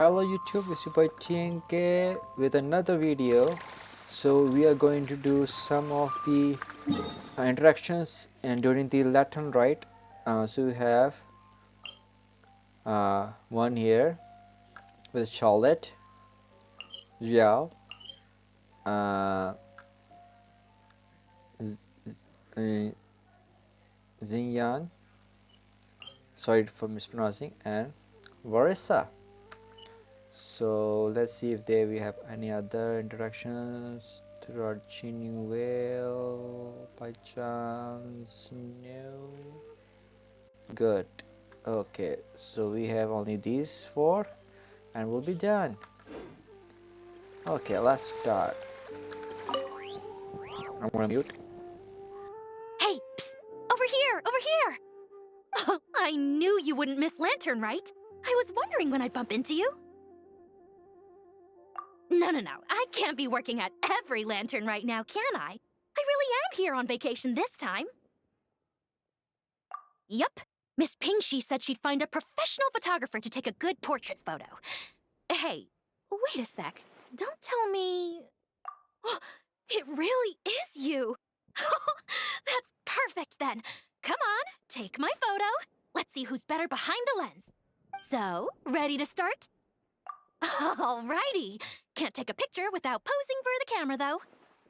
Hello YouTube, it's Zibai TNK with another video. So we are going to do some of the interactions and during the Lantern Rite. So we have one here with Charlotte, Xiao, uh, Xinyan, sorry for mispronouncing, and Varisa. So let's see if there we have any other interactions. Chinning whale by chance? No. Good. Okay, so we have only these four and we'll be done. Okay, let's start. I'm gonna mute. Hey, psst! Over here! Over here! Oh, I knew you wouldn't miss Lantern Rite. I was wondering when I'd bump into you. No. I can't be working at every Lantern right now, can I? I really am here on vacation this time. Yup. Miss Pingshi said she'd find a professional photographer to take a good portrait photo. Hey, wait a sec. Don't tell me... Oh, it really is you! That's perfect then. Come on, take my photo. Let's see who's better behind the lens. So, ready to start? Alrighty. Can't take a picture without posing for the camera, though.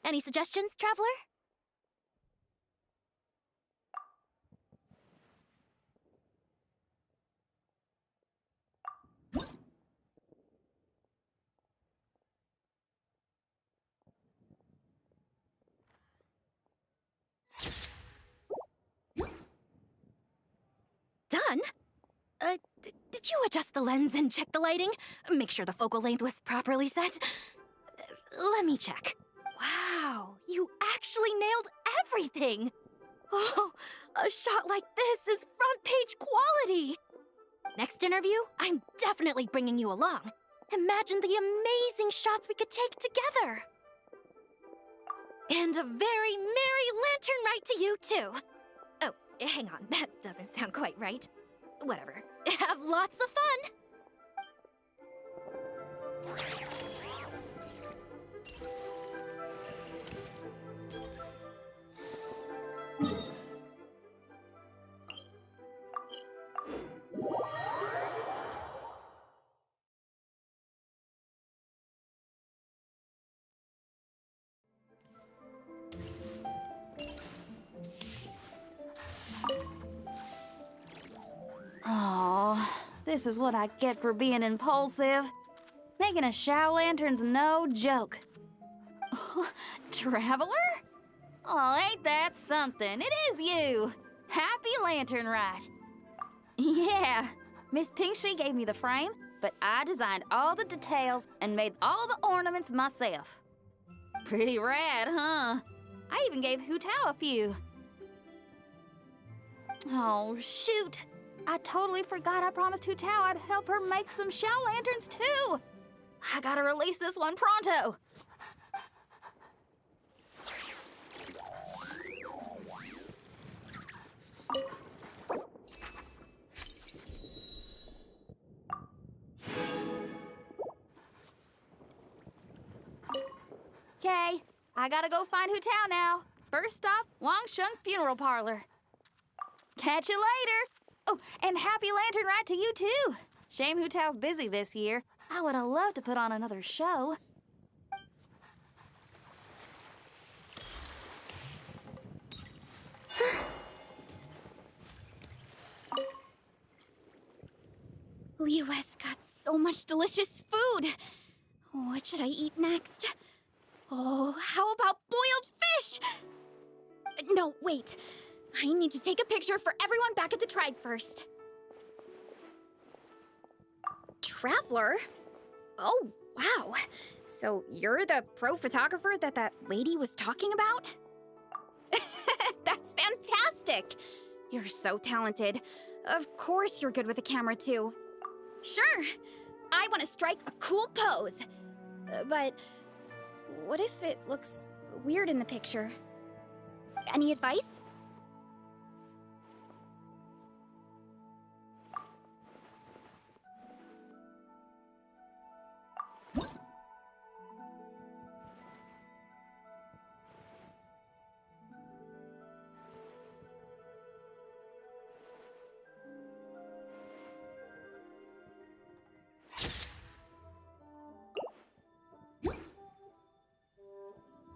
Any suggestions, traveler? Done? Did you adjust the lens and check the lighting? Make sure the focal length was properly set? Let me check. Wow, you actually nailed everything! Oh, a shot like this is front page quality! Next interview, I'm definitely bringing you along. Imagine the amazing shots we could take together! And a very merry Lantern Rite to you, too! Oh, hang on, that doesn't sound quite right. Whatever. Have lots of fun! Oh, this is what I get for being impulsive. Making a Shao Lantern's no joke. Traveler? Oh, ain't that something? It is you! Happy Lantern Rite. Yeah, Miss Pingshi gave me the frame, but I designed all the details and made all the ornaments myself. Pretty rad, huh? I even gave Hu Tao a few. Oh, shoot. I totally forgot I promised Hu Tao I'd help her make some Shao Lanterns, too. I gotta release this one pronto. Okay, I gotta go find Hu Tao now. First stop, Wangsheng Funeral Parlor. Catch you later. Oh, and happy Lantern Rite to you, too. Shame Hu Tao's busy this year. I would have loved to put on another show. Lyue's got so much delicious food. What should I eat next? Oh, how about boiled fish? No, wait. I need to take a picture for everyone back at the tribe first. Traveler? Oh, wow. So you're the pro photographer that lady was talking about? That's fantastic! You're so talented. Of course you're good with a camera, too. Sure! I want to strike a cool pose. But what if it looks weird in the picture? Any advice?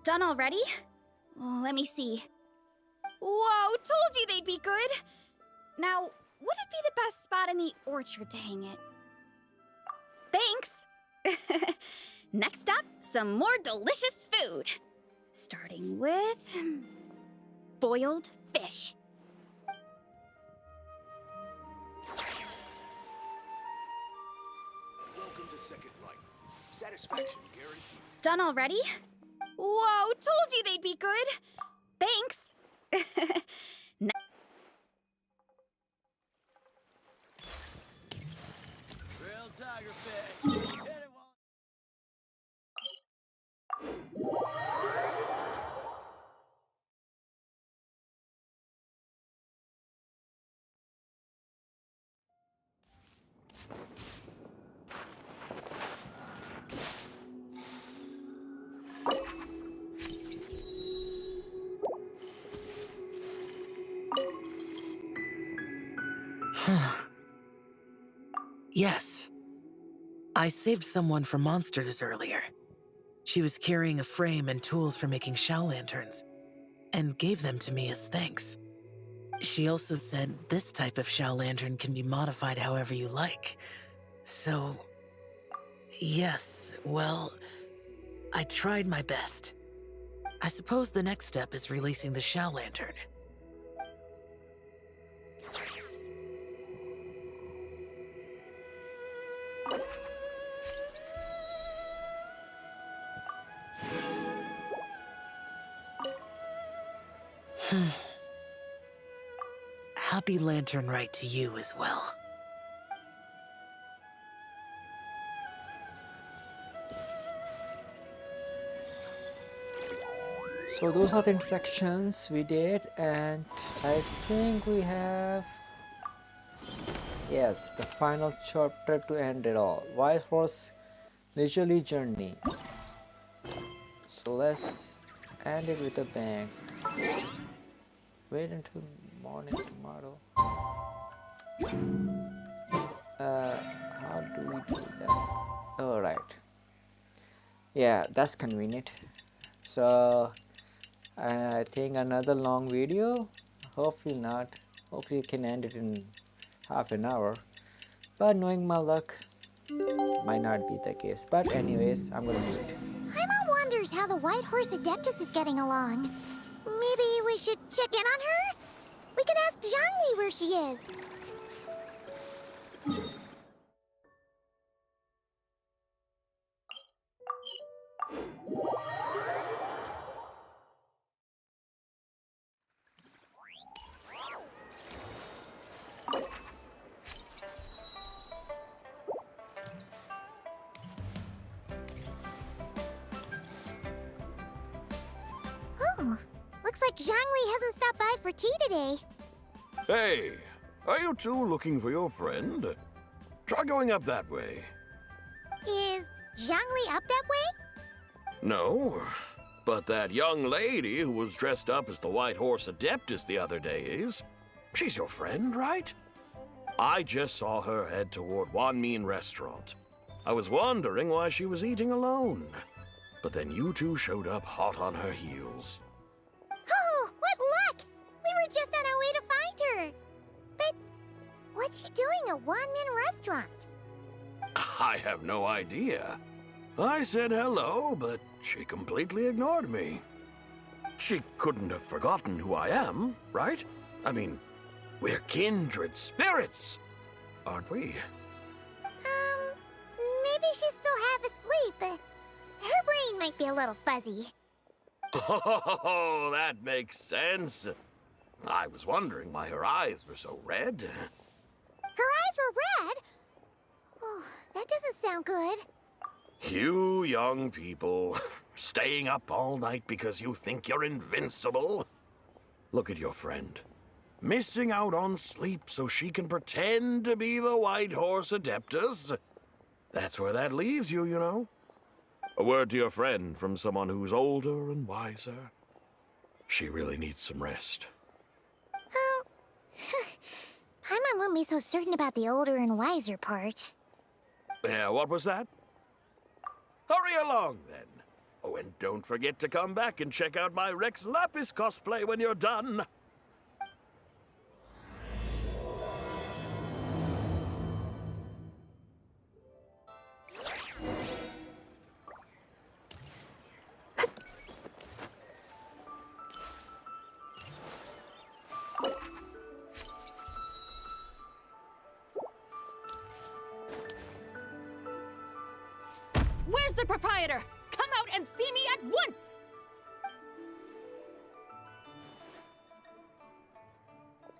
Done already? Oh, let me see. Whoa, told you they'd be good! Now, would it be the best spot in the orchard to hang it? Thanks! Next up, some more delicious food. Starting with... boiled fish. Welcome to Second Life. Satisfaction guaranteed. Done already? Whoa, told you they'd be good! Thanks! Real tiger fish. Hit it while... Yes. I saved someone from monsters earlier. She was carrying a frame and tools for making shell lanterns, and gave them to me as thanks. She also said this type of shell lantern can be modified however you like. So... yes, well... I tried my best. I suppose the next step is releasing the shell lantern. Happy Lantern Rite to you as well. So those are the interactions we did, and I think we have, yes, the final chapter to end it all. White Horse Leisurely Journey. So let's end it with a bang. Wait until morning tomorrow. How do we do that? All right. Yeah, that's convenient. So I think another long video. Hopefully not. Hopefully you can end it in half an hour. But knowing my luck, might not be the case. But anyways, I'm gonna do it. Paimon wonders how the White Horse Adeptus is getting along. Maybe we should check in on her? We could ask Zhangli where she is. Oh, looks like Zhangli hasn't stopped by for tea today. Hey, are you two looking for your friend? Try going up that way. Is Zhangli up that way? No, but that young lady who was dressed up as the White Horse Adeptus the other day is. She's your friend, right? I just saw her head toward Wan Min restaurant. I was wondering why she was eating alone. But then you two showed up hot on her heels. Oh, what luck! We were just on our way to find her. But what's she doing at Wan Min restaurant? I have no idea. I said hello, but she completely ignored me. She couldn't have forgotten who I am, right? I mean, we're kindred spirits, aren't we? Maybe she's still half asleep, but her brain might be a little fuzzy. Oh, that makes sense. I was wondering why her eyes were so red. Her eyes were red? Oh, that doesn't sound good. You young people, staying up all night because you think you're invincible. Look at your friend. Missing out on sleep so she can pretend to be the White Horse Adeptus. That's where that leaves you, you know. A word to your friend from someone who's older and wiser. She really needs some rest. Paimon won't be so certain about the older and wiser part. Yeah, what was that? Hurry along, then. Oh, and don't forget to come back and check out my Rex Lapis cosplay when you're done. Where's the proprietor? Come out and see me at once!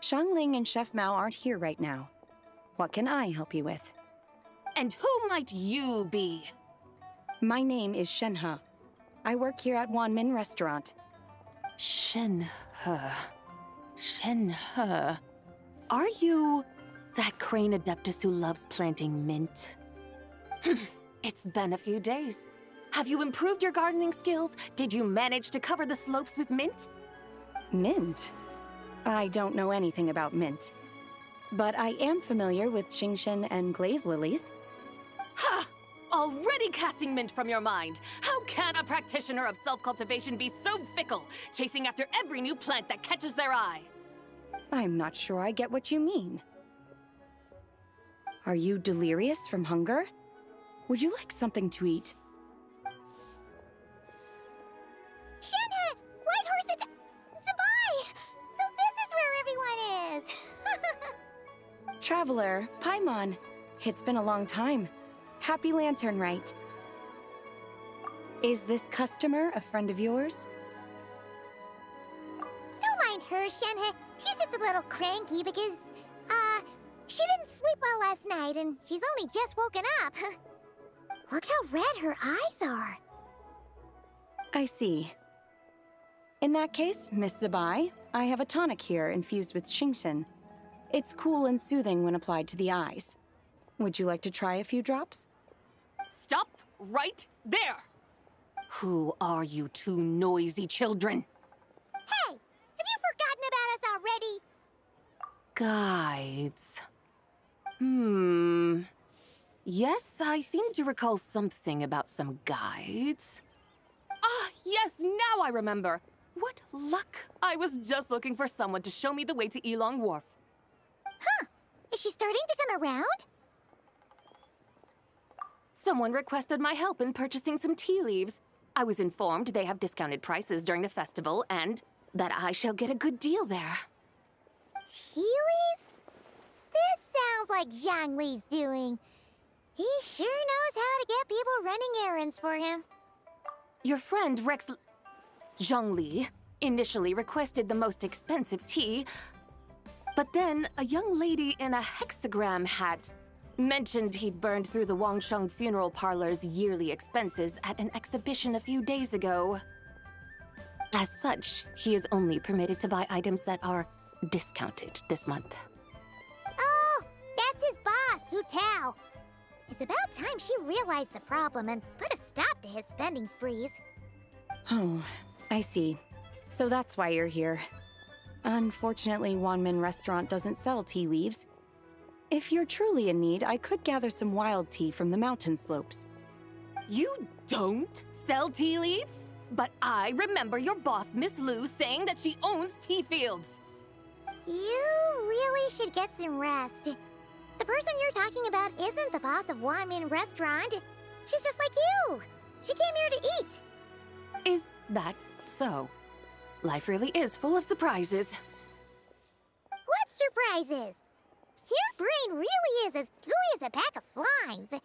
Xiangling and Chef Mao aren't here right now. What can I help you with? And who might you be? My name is Shenhe. I work here at Wanmin Restaurant. Shenhe. Shenhe. Are you that crane adeptus who loves planting mint? It's been a few days. Have you improved your gardening skills? Did you manage to cover the slopes with mint? Mint? I don't know anything about mint. But I am familiar with Xingshen and glaze lilies. Ha! Already casting mint from your mind. How can a practitioner of self-cultivation be so fickle, chasing after every new plant that catches their eye? I'm not sure I get what you mean. Are you delirious from hunger? Would you like something to eat? Shenhe! White Horse and Zibai! So this is where everyone is! Traveler, Paimon. It's been a long time. Happy Lantern Rite. Is this customer a friend of yours? Don't mind her, Shenhe. She's just a little cranky because, she didn't sleep well last night and she's only just woken up. Look how red her eyes are. I see. In that case, Miss Zibai, I have a tonic here infused with Xingshen. It's cool and soothing when applied to the eyes. Would you like to try a few drops? Stop right there! Who are you two noisy children? Hey, have you forgotten about us already? Guides. Yes, I seem to recall something about some guides. Ah, yes, now I remember. What luck! I was just looking for someone to show me the way to Elong Wharf. Huh. Is she starting to come around? Someone requested my help in purchasing some tea leaves. I was informed they have discounted prices during the festival and that I shall get a good deal there. Tea leaves? This sounds like Zhongli's doing. He sure knows how to get people running errands for him. Your friend Rex Zhongli initially requested the most expensive tea, but then a young lady in a hexagram hat mentioned he'd burned through the Wangsheng funeral parlor's yearly expenses at an exhibition a few days ago. As such, he is only permitted to buy items that are discounted this month. Oh, that's his boss, Hu Tao. It's about time she realized the problem and put a stop to his spending sprees. Oh, I see. So that's why you're here. Unfortunately, Wanmin Restaurant doesn't sell tea leaves. If you're truly in need, I could gather some wild tea from the mountain slopes. You don't sell tea leaves? But I remember your boss, Miss Liu, saying that she owns tea fields. You really should get some rest. The person you're talking about isn't the boss of Wanmin Restaurant. She's just like you. She came here to eat. Is that so? Life really is full of surprises. What surprises? Your brain really is as gooey as a pack of slimes.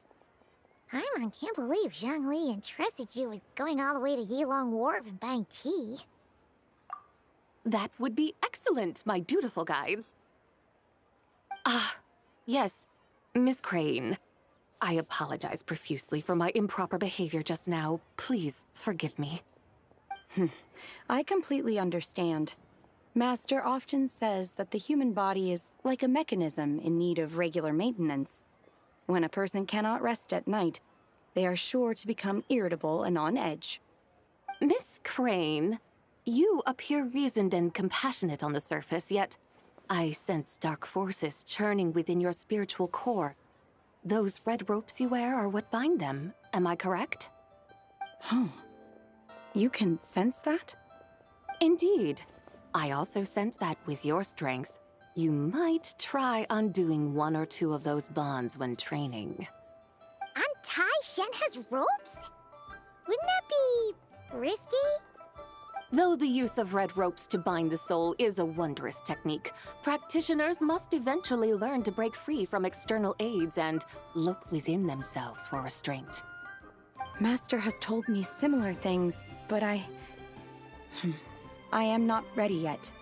Paimon can't believe Zhongli entrusted you with going all the way to Yilong Wharf and buying tea. That would be excellent, my dutiful guides. Ah, yes, Miss Crane. I apologize profusely for my improper behavior just now. Please forgive me. I completely understand. Master often says that the human body is like a mechanism in need of regular maintenance. When a person cannot rest at night, they are sure to become irritable and on edge. Miss Crane, you appear reasoned and compassionate on the surface, yet I sense dark forces churning within your spiritual core. Those red ropes you wear are what bind them, am I correct? Oh, You can sense that? Indeed. I also sense that with your strength, you might try undoing one or two of those bonds when training. Untie Shenhe's ropes? Wouldn't that be risky? Though the use of red ropes to bind the soul is a wondrous technique, practitioners must eventually learn to break free from external aids and look within themselves for restraint. Master has told me similar things, but I am not ready yet.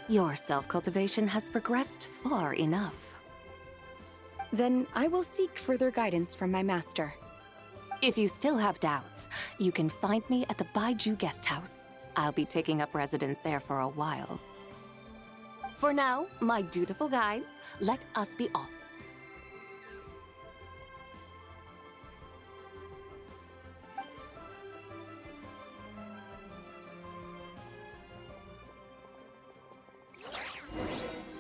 Your self-cultivation has progressed far enough. Then I will seek further guidance from my master. If you still have doubts, you can find me at the Baiju guest house. I'll be taking up residence there for a while. For now, my dutiful guides, let us be off.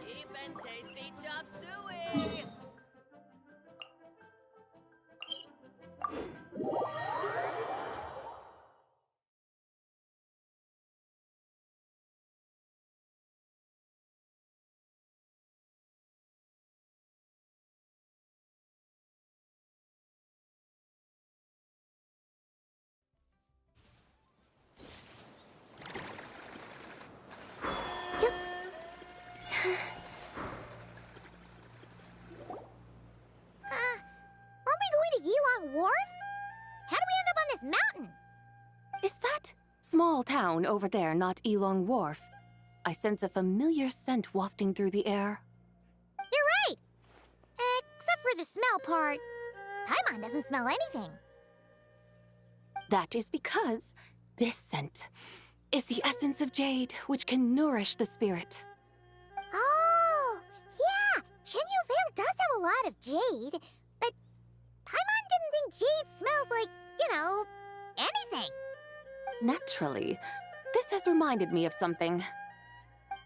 Cheap and tasty chop suey! Aren't we going to Yilong Wharf? How do we end up on this mountain? Is that small town over there not Epilogue Wharf? I sense a familiar scent wafting through the air. You're right! Except for the smell part. Paimon doesn't smell anything. That is because this scent is the essence of jade, which can nourish the spirit. Oh, yeah! Shenyu Vale does have a lot of jade, but Paimon didn't think jade smelled like, anything. Naturally, this has reminded me of something.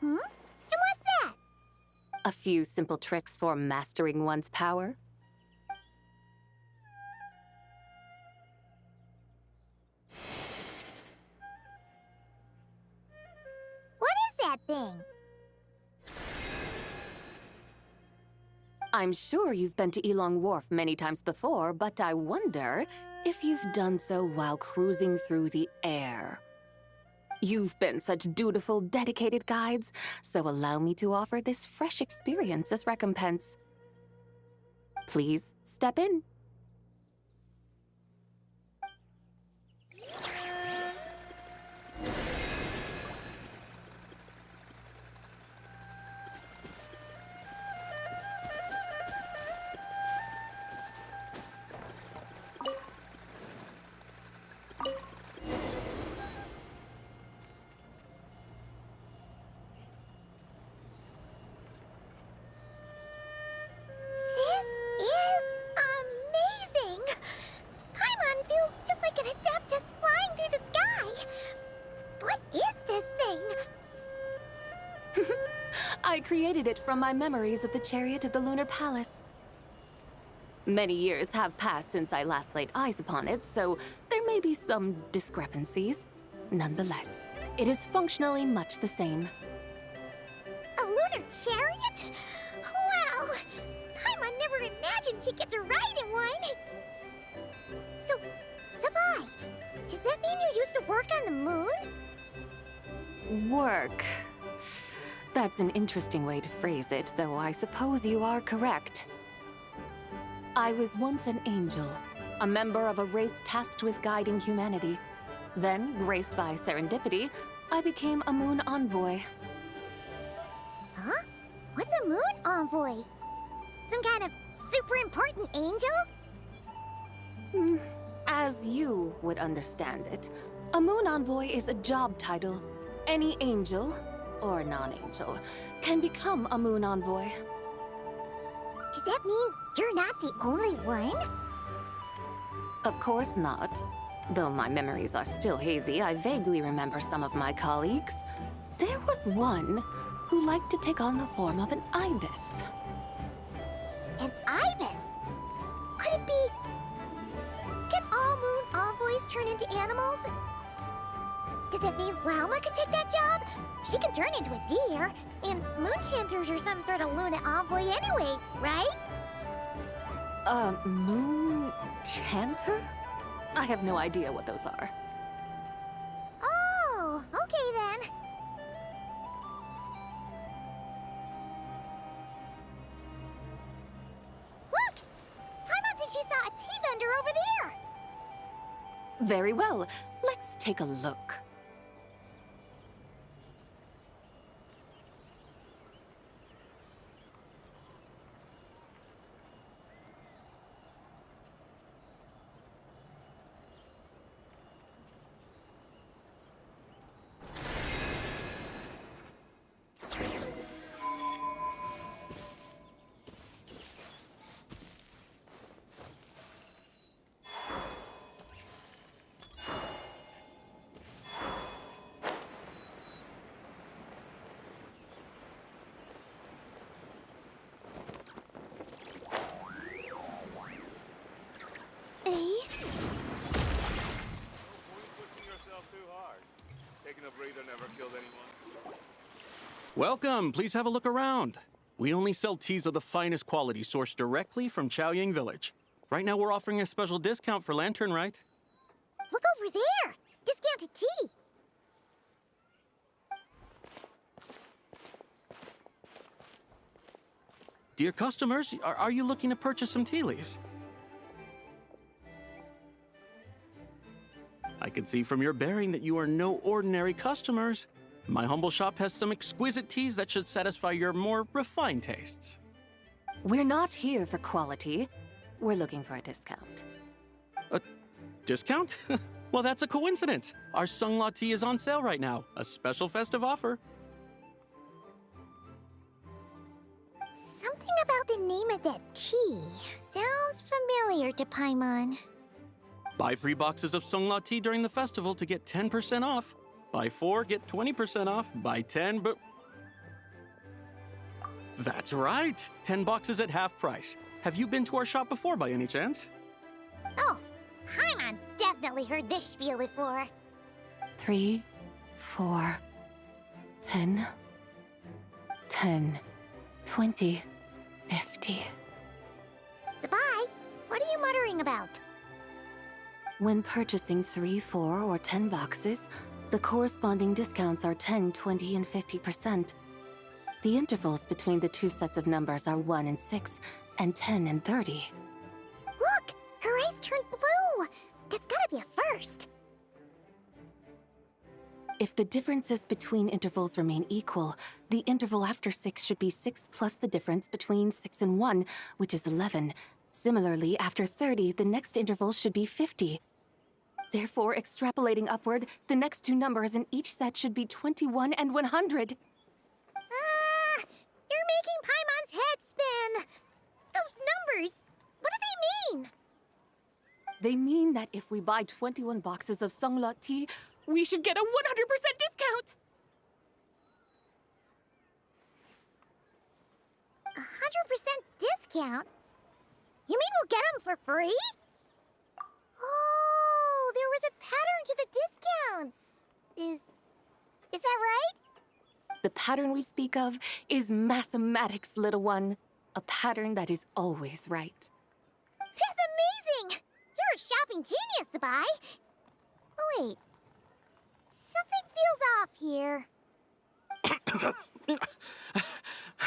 And what's that? A few simple tricks for mastering one's power. What is that thing? I'm sure you've been to Epilogue Wharf many times before, but I wonder if you've done so while cruising through the air. You've been such dutiful, dedicated guides, so allow me to offer this fresh experience as recompense. Please step in. This is amazing! Paimon feels just like an adeptus flying through the sky. What is this thing? I created it from my memories of the chariot of the Lunar Palace. Many years have passed since I last laid eyes upon it, so there may be some discrepancies. Nonetheless, it is functionally much the same. A lunar chariot? Wow! Paimon never imagined she'd get to ride in one! So, Zibai, does that mean you used to work on the moon? Work. That's an interesting way to phrase it, though I suppose you are correct. I was once an angel, a member of a race tasked with guiding humanity. Then, graced by serendipity, I became a moon envoy. Huh? What's a moon envoy? Some kind of super important angel? As you would understand it, a moon envoy is a job title. Any angel, or non-angel, can become a moon envoy. Does that mean you're not the only one? Of course not. Though my memories are still hazy, I vaguely remember some of my colleagues. There was one who liked to take on the form of an ibis. An ibis? Could it be... Can all moon envoys turn into animals? Does it mean Lauma could take that job? She can turn into a deer, and moonchanters are some sort of Luna envoy anyway, right? Moon chanter? I have no idea what those are. Oh, okay then. Look! Paimon thinks she saw a tea vendor over there! Very well. Let's take a look. Welcome, please have a look around. We only sell teas of the finest quality sourced directly from Chaoying Village. Right now we're offering a special discount for Lantern Rite. Look over there! Discounted tea! Dear customers, are you looking to purchase some tea leaves? I can see from your bearing that you are no ordinary customers. My humble shop has some exquisite teas that should satisfy your more refined tastes. We're not here for quality. We're looking for a discount. A discount? Well, that's a coincidence. Our Sungla tea is on sale right now. A special festive offer. Something about the name of that tea sounds familiar to Paimon. Buy 3 boxes of Sungla tea during the festival to get 10% off. Buy 4, get 20% off. Buy 10, but... That's right! 10 boxes at half price. Have you been to our shop before by any chance? Oh, Paimon's definitely heard this spiel before. 3, 4, 10, 10, 20, 50. Zibai, what are you muttering about? When purchasing 3, 4, or 10 boxes, the corresponding discounts are 10, 20, and 50%. The intervals between the two sets of numbers are 1 and 6, and 10 and 30. Look! Her eyes turned blue! That's gotta be a first! If the differences between intervals remain equal, the interval after 6 should be 6 plus the difference between 6 and 1, which is 11. Similarly, after 30, the next interval should be 50. Therefore, extrapolating upward, the next two numbers in each set should be 21 and 100. You're making Paimon's head spin! Those numbers, what do they mean? They mean that if we buy 21 boxes of Sungla tea, we should get a 100% discount! 100% discount? You mean we'll get them for free? Oh, there was a pattern to the discounts. Is that right? The pattern we speak of is mathematics, little one. A pattern that is always right. That's amazing! You're a shopping genius, Zibai. Oh, wait. Something feels off here.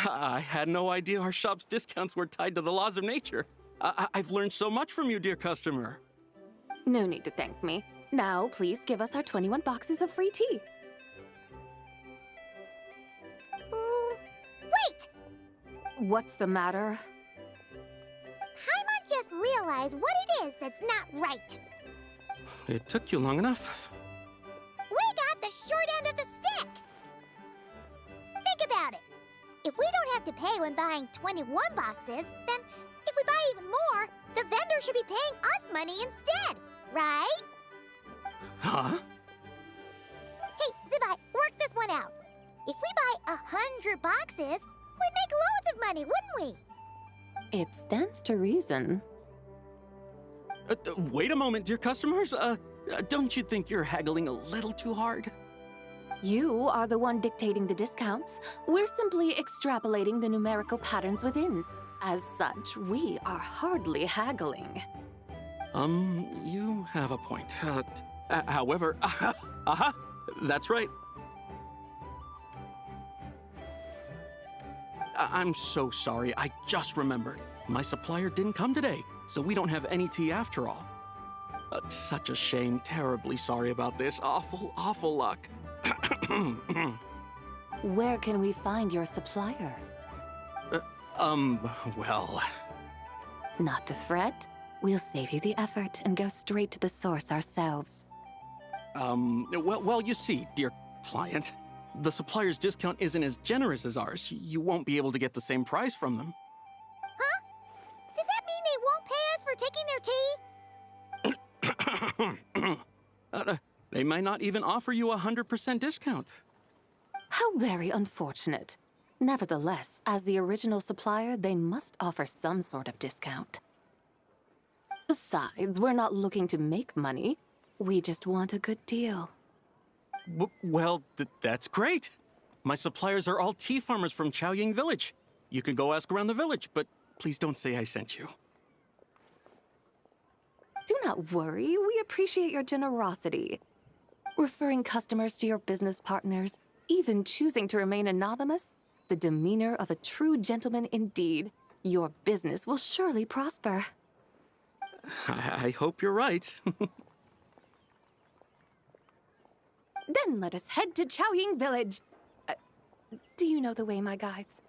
I had no idea our shop's discounts were tied to the laws of nature. I've learned so much from you, dear customer. No need to thank me. Now, please give us our 21 boxes of free tea. Wait! What's the matter? Paimon just realized what it is that's not right. It took you long enough. We got the short end of the stick! Think about it. If we don't have to pay when buying 21 boxes, then if we buy even more, the vendor should be paying us money instead, right? Huh? Hey, Zibai, work this one out. If we buy 100 boxes, we'd make loads of money, wouldn't we? It stands to reason. Wait a moment, dear customers. Don't you think you're haggling a little too hard? You are the one dictating the discounts. We're simply extrapolating the numerical patterns within. As such, we are hardly haggling. You have a point. However, that's right. I'm so sorry. I just remembered. My supplier didn't come today, so we don't have any tea after all. Such a shame. Terribly sorry about this. Awful luck. Where can we find your supplier? Well... Not to fret. We'll save you the effort and go straight to the source ourselves. Well, you see, dear client, the supplier's discount isn't as generous as ours. You won't be able to get the same price from them. Huh? Does that mean they won't pay us for taking their tea? They might not even offer you a 100% discount. How very unfortunate. Nevertheless, as the original supplier, they must offer some sort of discount. Besides, we're not looking to make money. We just want a good deal. Well, that's great. My suppliers are all tea farmers from Chaoying Village. You can go ask around the village, but please don't say I sent you. Do not worry, we appreciate your generosity. Referring customers to your business partners, even choosing to remain anonymous, the demeanor of a true gentleman indeed. Your business will surely prosper. I hope you're right. Then let us head to Chaoying Village. Do you know the way, my guides?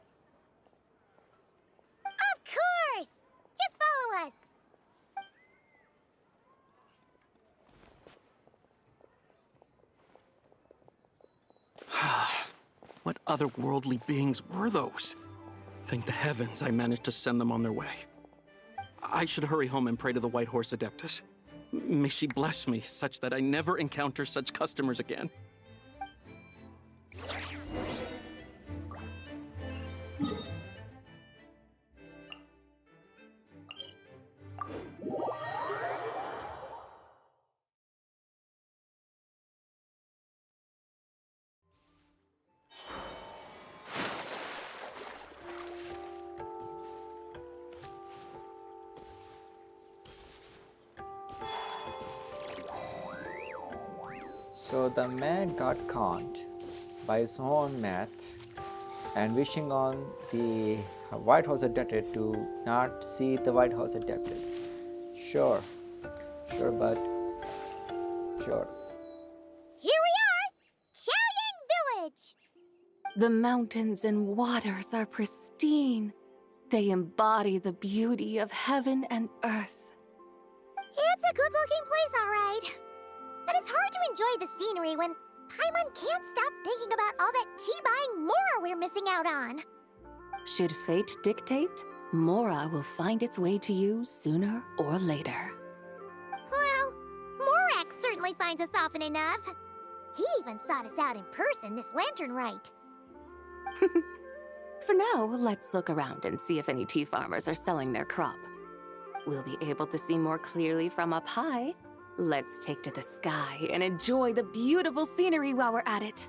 Of course! Just follow us! What otherworldly beings were those? Thank the heavens I managed to send them on their way. I should hurry home and pray to the White Horse Adeptus. May she bless me such that I never encounter such customers again. So the man got conned by his own maths and wishing on the White House Adeptus to not see the White House Adeptus. Sure, but sure. Here we are! Chaoying Village! The mountains and waters are pristine. They embody the beauty of heaven and earth. It's a good-looking place, all right. But it's hard to enjoy the scenery when Paimon can't stop thinking about all that tea-buying Mora we're missing out on. Should fate dictate, Mora will find its way to you sooner or later. Well, Morak certainly finds us often enough. He even sought us out in person this Lantern Rite. For now, let's look around and see if any tea farmers are selling their crop. We'll be able to see more clearly from up high. Let's take to the sky and enjoy the beautiful scenery while we're at it.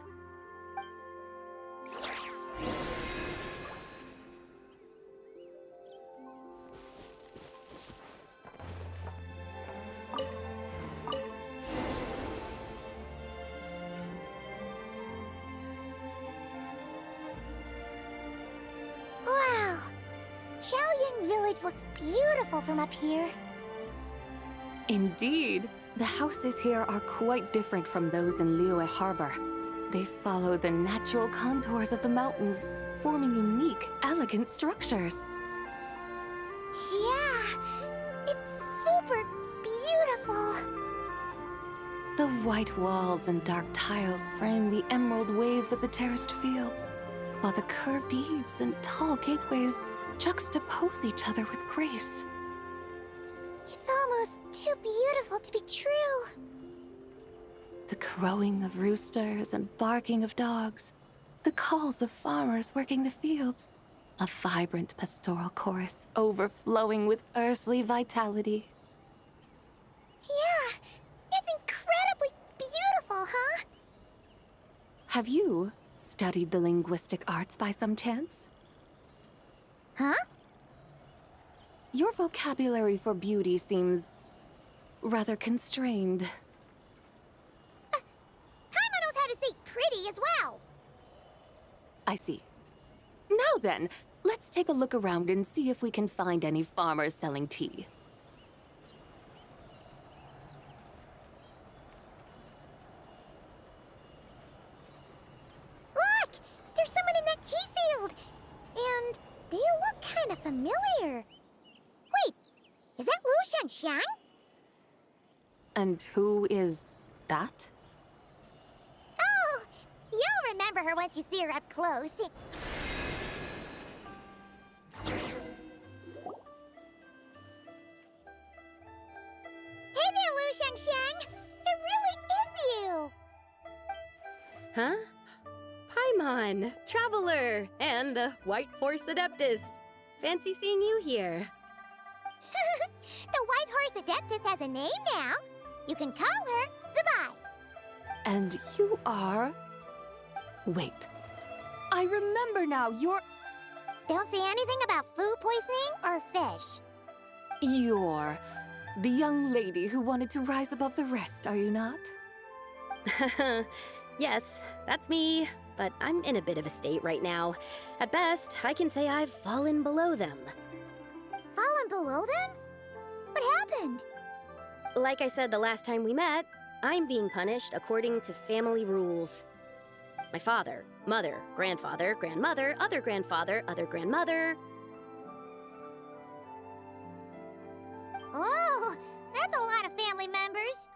Wow! Chaoying Village looks beautiful from up here. Indeed, the houses here are quite different from those in Liyue Harbor. They follow the natural contours of the mountains, forming unique, elegant structures. Yeah, it's super beautiful. The white walls and dark tiles frame the emerald waves of the terraced fields, while the curved eaves and tall gateways juxtapose each other with grace. It's almost too beautiful to be true. The crowing of roosters and barking of dogs, the calls of farmers working the fields, a vibrant pastoral chorus overflowing with earthly vitality. Yeah, it's incredible. Have you studied the linguistic arts by some chance? Huh? Your vocabulary for beauty seems rather constrained. Paimon knows how to say pretty as well. I see. Now then, let's take a look around and see if we can find any farmers selling tea. Look! There's someone in that tea field! And they look kind of familiar. Wait, is that Lu Xiangxiang? And who is that? Oh, you'll remember her once you see her up close. Hey there, Lu Xiangxiang! It really is you! Huh? Paimon, Traveler, and the White Horse Adeptus. Fancy seeing you here. The White Horse Adeptus has a name now. You can call her Zibai. And you are... Wait. I remember now, you're... Don't say anything about food poisoning or fish. You're the young lady who wanted to rise above the rest, are you not? Yes, that's me, but I'm in a bit of a state right now. At best, I can say I've fallen below them. Fallen below them? What happened? Like I said the last time we met, I'm being punished according to family rules. My father, mother, grandfather, grandmother, other grandfather, other grandmother. Oh, that's a lot of family members.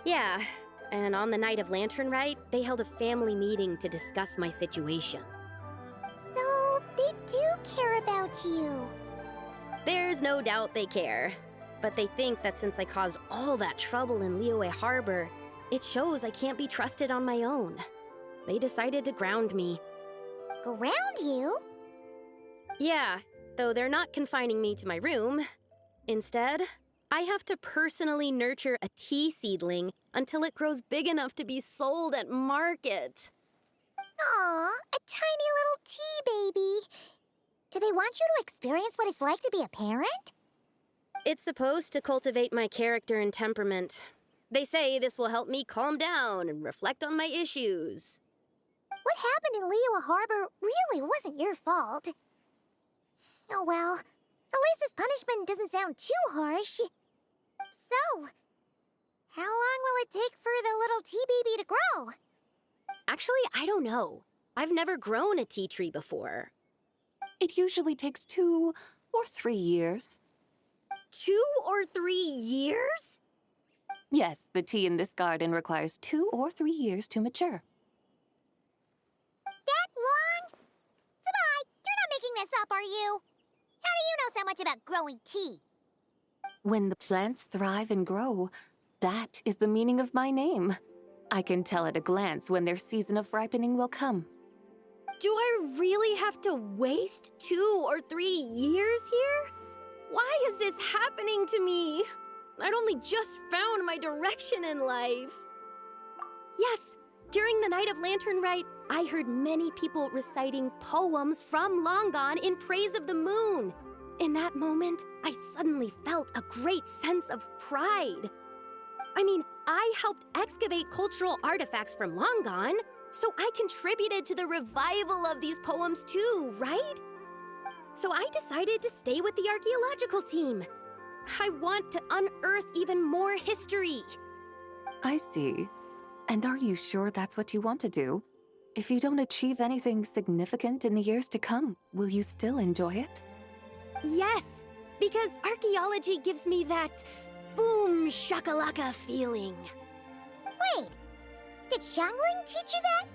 Yeah, and on the night of Lantern Rite, they held a family meeting to discuss my situation. So, they do care about you. There's no doubt they care. But they think that since I caused all that trouble in Liyue Harbor, it shows I can't be trusted on my own. They decided to ground me. Ground you? Yeah, though they're not confining me to my room. Instead, I have to personally nurture a tea seedling until it grows big enough to be sold at market. Aw, a tiny little tea baby. Do they want you to experience what it's like to be a parent? It's supposed to cultivate my character and temperament. They say this will help me calm down and reflect on my issues. What happened in Liyue Harbor really wasn't your fault. Oh well, at least this punishment doesn't sound too harsh. So, how long will it take for the little tea baby to grow? Actually, I don't know. I've never grown a tea tree before. It usually takes 2 or 3 years. 2 or 3 years? Yes, the tea in this garden requires 2 or 3 years to mature. That long? Zibai, you're not making this up, are you? How do you know so much about growing tea? When the plants thrive and grow, that is the meaning of my name. I can tell at a glance when their season of ripening will come. Do I really have to waste 2 or 3 years here? Why is this happening to me? I'd only just found my direction in life. Yes, during the night of Lantern Rite, I heard many people reciting poems from long gone in praise of the moon. In that moment, I suddenly felt a great sense of pride. I mean, I helped excavate cultural artifacts from long gone, so I contributed to the revival of these poems too, right? So I decided to stay with the archaeological team. I want to unearth even more history. I see. And are you sure that's what you want to do? If you don't achieve anything significant in the years to come, will you still enjoy it? Yes, because archaeology gives me that boom shakalaka feeling. Wait, did Xiangling teach you that?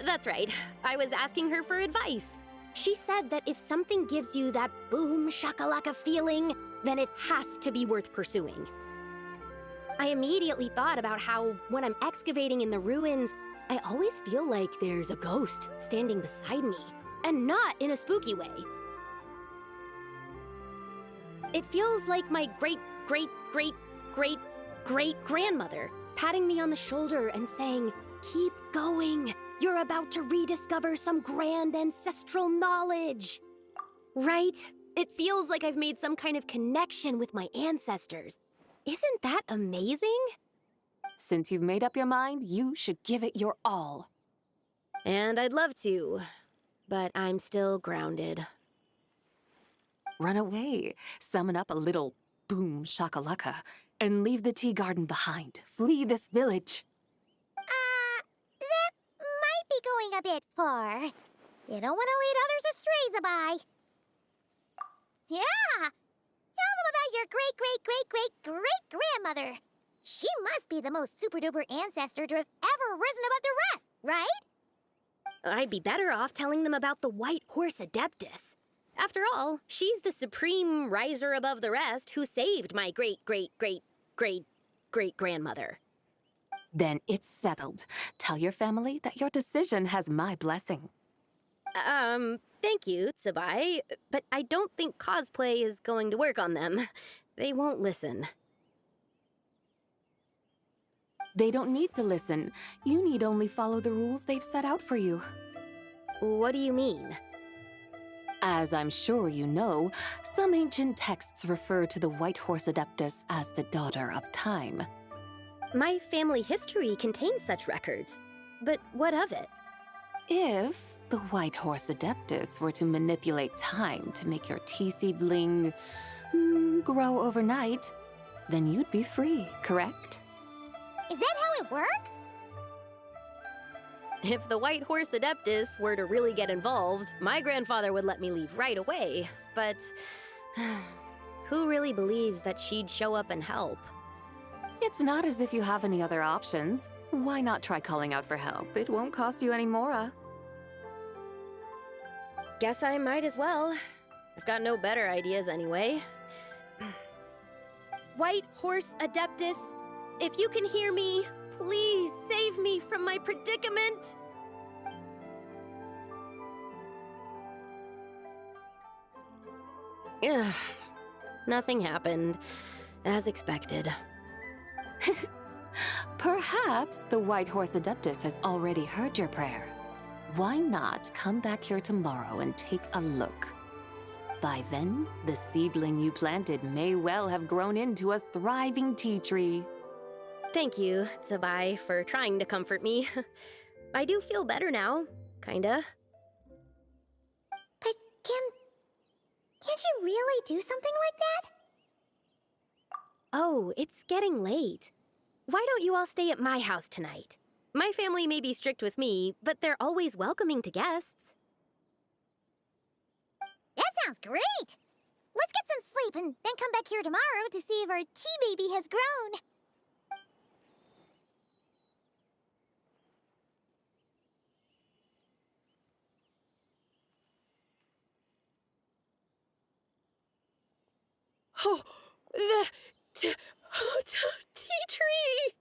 That's right. I was asking her for advice. She said that if something gives you that boom shakalaka feeling, then it has to be worth pursuing. I immediately thought about how, when I'm excavating in the ruins, I always feel like there's a ghost standing beside me, and not in a spooky way. It feels like my great-great-great-great-great-grandmother, patting me on the shoulder and saying, "Keep going. You're about to rediscover some grand ancestral knowledge." Right? It feels like I've made some kind of connection with my ancestors. Isn't that amazing? Since you've made up your mind, you should give it your all. And I'd love to, but I'm still grounded. Run away, summon up a little boom shakalaka, and leave the tea garden behind. Flee this village. That might be going a bit far. You don't want to lead others astray, Zibai. Yeah! Tell them about your great-great-great-great-great-grandmother. She must be the most super-duper ancestor to have ever risen above the rest, right? I'd be better off telling them about the White Horse Adeptus. After all, she's the supreme riser above the rest who saved my great-great-great-great-great-grandmother. Then it's settled. Tell your family that your decision has my blessing. Thank you, Zibai, but I don't think cosplay is going to work on them. They won't listen. They don't need to listen. You need only follow the rules they've set out for you. What do you mean? As I'm sure you know, some ancient texts refer to the White Horse Adeptus as the Daughter of Time. My family history contains such records, but what of it? If the White Horse Adeptus were to manipulate time to make your tea seedling grow overnight, then you'd be free, correct? Is that how it works? If the White Horse Adeptus were to really get involved, my grandfather would let me leave right away. But who really believes that she'd show up and help? It's not as if you have any other options. Why not try calling out for help? It won't cost you any more. Guess I might as well. I've got no better ideas anyway. White Horse Adeptus, if you can hear me, please save me from my predicament! Ugh. Nothing happened, as expected. Perhaps the White Horse Adeptus has already heard your prayer. Why not come back here tomorrow and take a look? By then, the seedling you planted may well have grown into a thriving tea tree. Thank you, Zibai, for trying to comfort me. I do feel better now, kinda. But can't you really do something like that? Oh, it's getting late. Why don't you all stay at my house tonight? My family may be strict with me, but they're always welcoming to guests. That sounds great! Let's get some sleep and then come back here tomorrow to see if our tea baby has grown. Oh, the tea tree!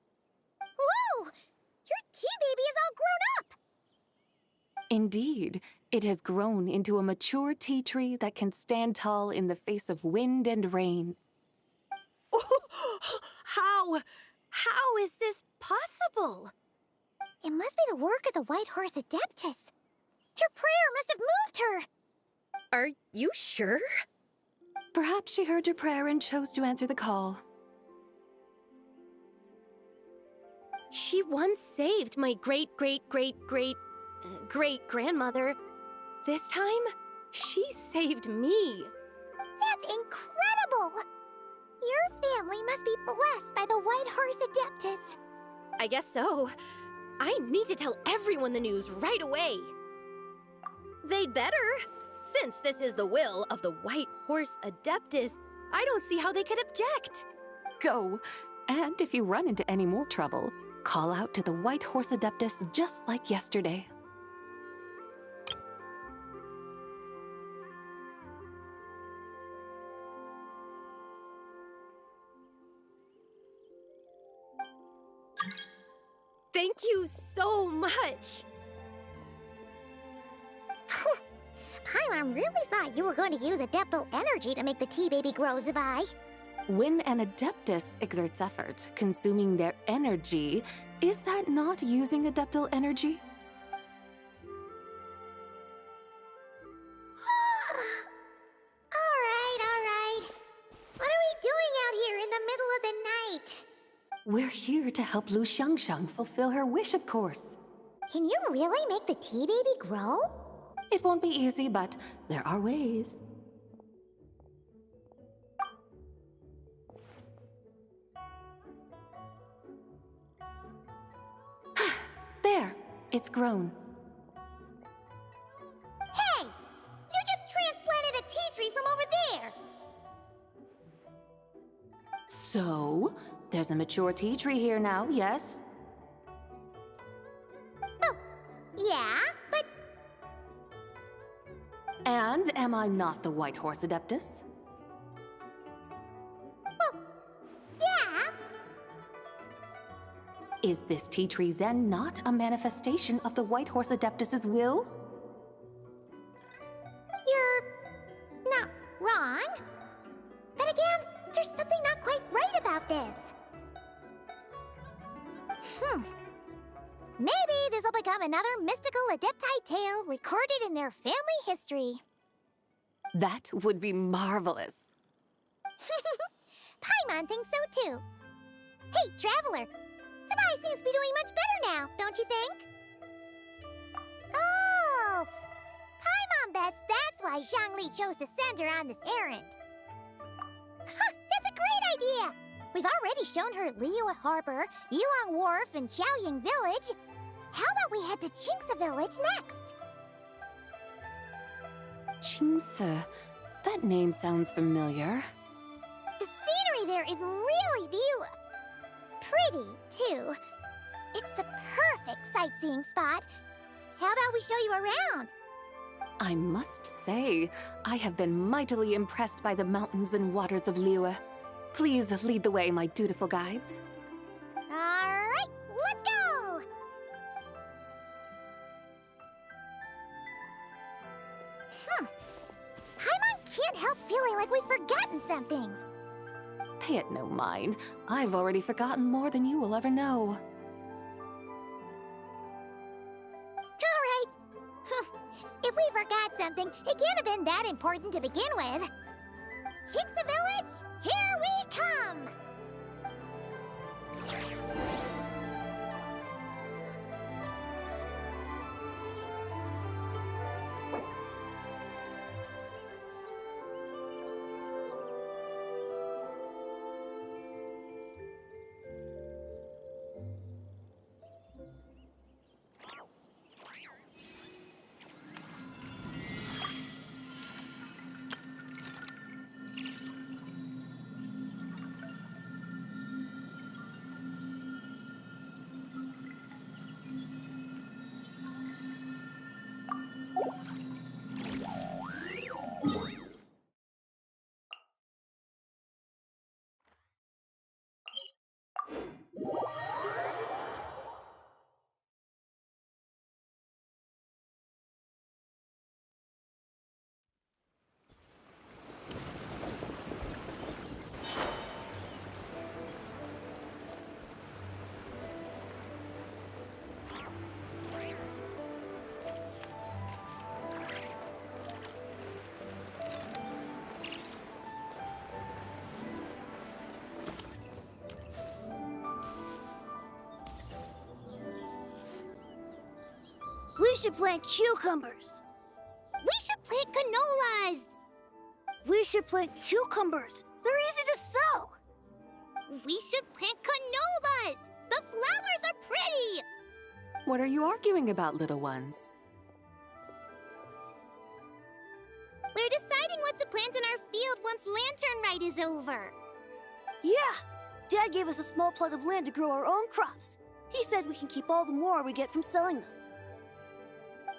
Whoa! Your tea baby is all grown up! Indeed, it has grown into a mature tea tree that can stand tall in the face of wind and rain. How is this possible? It must be the work of the White Horse Adeptus. Her prayer must have moved her. Are you sure? Perhaps she heard your prayer and chose to answer the call. She once saved my great-great-great-great-great-grandmother. This time, she saved me. That's incredible! Your family must be blessed by the White Horse Adeptus. I guess so. I need to tell everyone the news right away. They'd better. Since this is the will of the White Horse Adeptus, I don't see how they could object. Go. And if you run into any more trouble, call out to the White Horse Adeptus just like yesterday. Thank you so much. Paimon really thought you were going to use Adeptal energy to make the tea baby grow, Zibai. When an Adeptus exerts effort, consuming their energy, is that not using Adeptal energy? Alright. What are we doing out here in the middle of the night? We're here to help Lu Xiangxiang fulfill her wish, of course. Can you really make the tea baby grow? It won't be easy, but there are ways. There, it's grown. Hey! You just transplanted a tea tree from over there! So, there's a mature tea tree here now, yes? Oh, yeah, but And am I not the White Horse Adeptus? yeah! Is this tea tree then not a manifestation of the White Horse Adeptus's will? You're not wrong. But again, there's something not quite right about this. Maybe this will become another mystical Adepti tale recorded in their family history. That would be marvelous. Paimon thinks so too. Hey, Traveler! Zibai seems to be doing much better now, don't you think? Oh! Paimon bets that's why Zhongli chose to send her on this errand. That's a great idea! We've already shown her Liyue Harbor, Yulong Wharf, and Xiaoying Village. How about we head to Qingce Village next? Qingce. That name sounds familiar. The scenery there is really pretty, too. It's the perfect sightseeing spot. How about we show you around? I must say, I have been mightily impressed by the mountains and waters of Lyuie. Please lead the way, my dutiful guides. Alright, let's go! Paimon can't help feeling like we've forgotten something. Pay it no mind. I've already forgotten more than you will ever know. Alright. If we forgot something, it can't have been that important to begin with. Qingce Village, here we come! We should plant cucumbers. We should plant canolas! We should plant cucumbers. They're easy to sow. We should plant canolas! The flowers are pretty! What are you arguing about, little ones? We're deciding what to plant in our field once Lantern Rite is over. Yeah. Dad gave us a small plot of land to grow our own crops. He said we can keep all the more we get from selling them.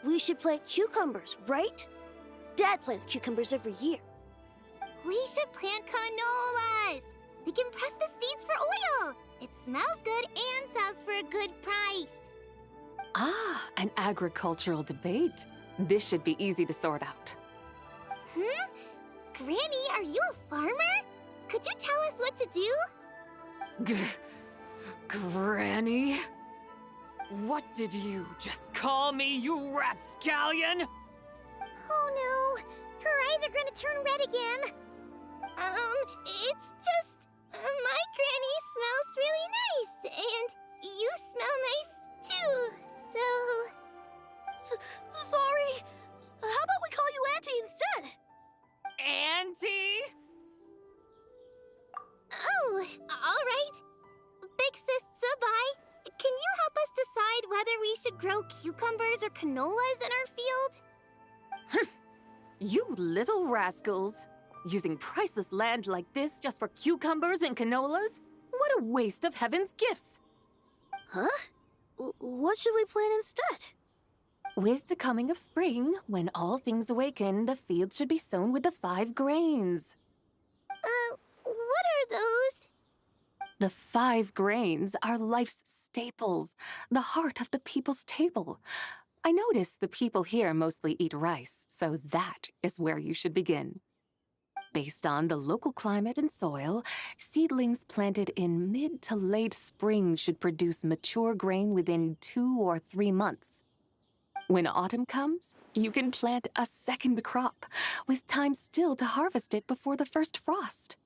We should plant cucumbers, right? Dad plants cucumbers every year. We should plant canolas! We can press the seeds for oil! It smells good and sells for a good price. Ah, an agricultural debate. This should be easy to sort out. Granny, are you a farmer? could you tell us what to do? Granny? What did you just call me, you rapscallion? Oh no, her eyes are gonna turn red again. It's just, my granny smells really nice, and you smell nice too, so... Sorry. How about we call you Auntie instead? Auntie? Oh, alright. Big Sis Zibai, can you help us decide whether we should grow cucumbers or canolas in our field? You little rascals. Using priceless land like this just for cucumbers and canolas? What a waste of heaven's gifts! Huh? What should we plant instead? With the coming of spring, when all things awaken, the fields should be sown with the 5 grains. What are those? The 5 grains are life's staples, the heart of the people's table. I notice the people here mostly eat rice, so that is where you should begin. Based on the local climate and soil, seedlings planted in mid to late spring should produce mature grain within 2 or 3 months. When autumn comes, you can plant a second crop, with time still to harvest it before the first frost.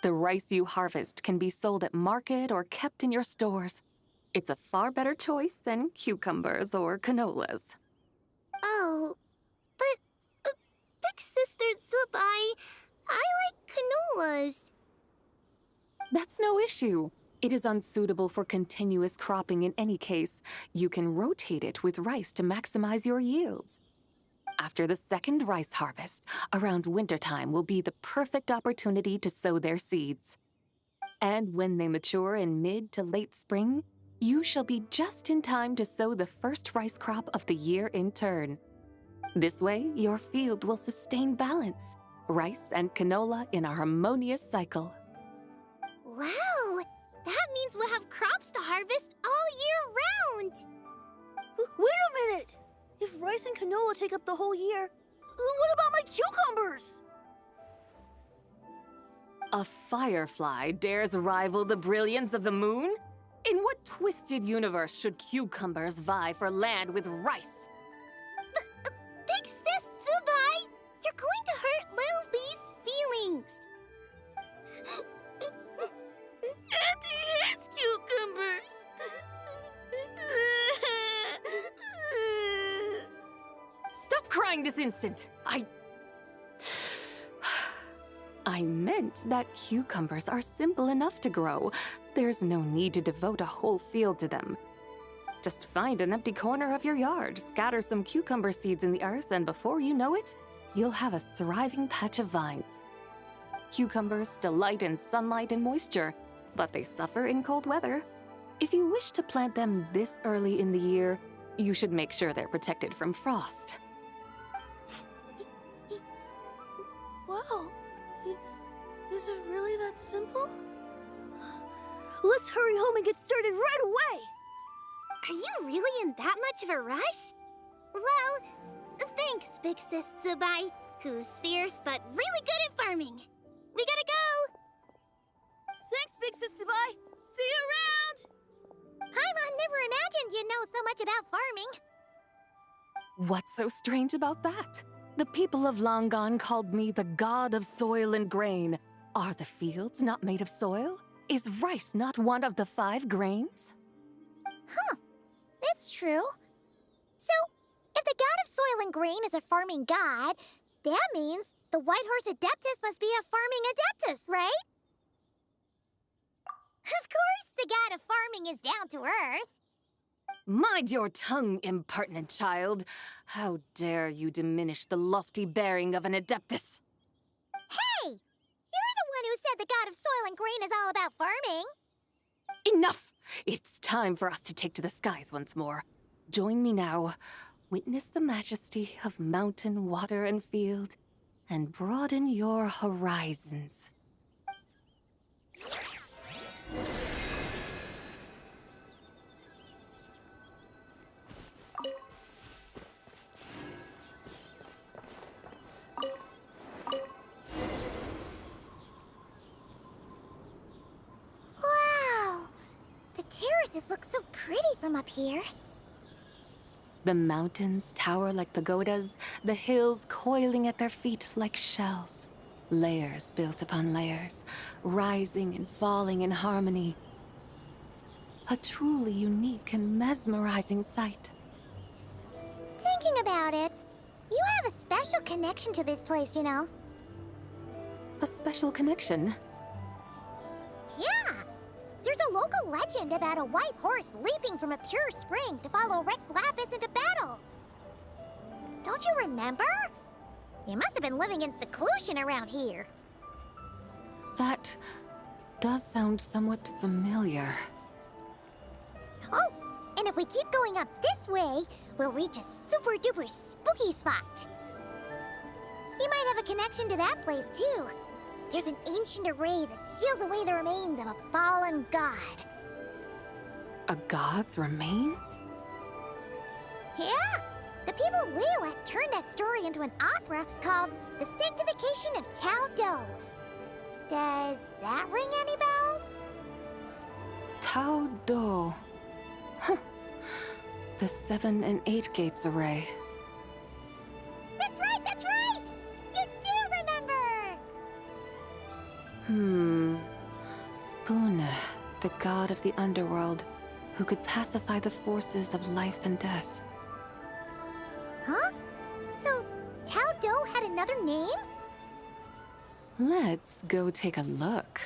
The rice you harvest can be sold at market or kept in your stores. It's a far better choice than cucumbers or canolas. Oh, but Big Sister Zibai, I like canolas. That's no issue. It is unsuitable for continuous cropping in any case. You can rotate it with rice to maximize your yields. After the second rice harvest, around wintertime will be the perfect opportunity to sow their seeds. And when they mature in mid to late spring, you shall be just in time to sow the first rice crop of the year in turn. This way, your field will sustain balance, rice and canola in a harmonious cycle. Wow, that means we'll have crops to harvest all year round. Wait a minute! If rice and canola take up the whole year, what about my cucumbers? A firefly dares rival the brilliance of the moon? In what twisted universe should cucumbers vie for land with rice? Big Sis Zibai, you're going to hurt Lil Lee's feelings. Auntie hates cucumbers. Stop crying this instant! I meant that cucumbers are simple enough to grow. There's no need to devote a whole field to them. Just find an empty corner of your yard, scatter some cucumber seeds in the earth, and before you know it, you'll have a thriving patch of vines. Cucumbers delight in sunlight and moisture, but they suffer in cold weather. If you wish to plant them this early in the year, you should make sure they're protected from frost. Wow. Is it really that simple? Let's hurry home and get started right away! Are you really in that much of a rush? Well, thanks, Big Sis Zibai, who's fierce but really good at farming. We gotta go! Thanks, Big Sis Zibai! See you around! Paimon never imagined you'd know so much about farming. What's so strange about that? The people of Longon called me the god of soil and grain. Are the fields not made of soil? Is rice not one of the 5 grains? Huh, that's true. So, if the god of soil and grain is a farming god, that means the White Horse Adeptus must be a farming adeptus, right? Of course the god of farming is down to earth. Mind your tongue, impertinent child. How dare you diminish the lofty bearing of an adeptus? Hey! You're the one who said the god of soil and grain is all about farming. Enough! It's time for us to take to the skies once more. Join me now. Witness the majesty of mountain, water, and field, and broaden your horizons. The terraces look so pretty from up here. The mountains tower like pagodas, the hills coiling at their feet like shells. Layers built upon layers, rising and falling in harmony. A truly unique and mesmerizing sight. Thinking about it, you have a special connection to this place, you know. A special connection. Yeah! There's a local legend about a white horse leaping from a pure spring to follow Rex Lapis into battle. Don't you remember? You must have been living in seclusion around here. That does sound somewhat familiar. Oh, and if we keep going up this way, we'll reach a super duper spooky spot. You might have a connection to that place too. There's an ancient array that seals away the remains of a fallen god. A god's remains? Yeah! The people of Lyuie turned that story into an opera called The Sanctification of Tao Do. Does that ring any bells? Tao Do. Huh. The 7 and 8 gates array. That's right, that's right! You do remember! Puna, the god of the underworld, who could pacify the forces of life and death. Huh? So, Tao Do had another name? Let's go take a look.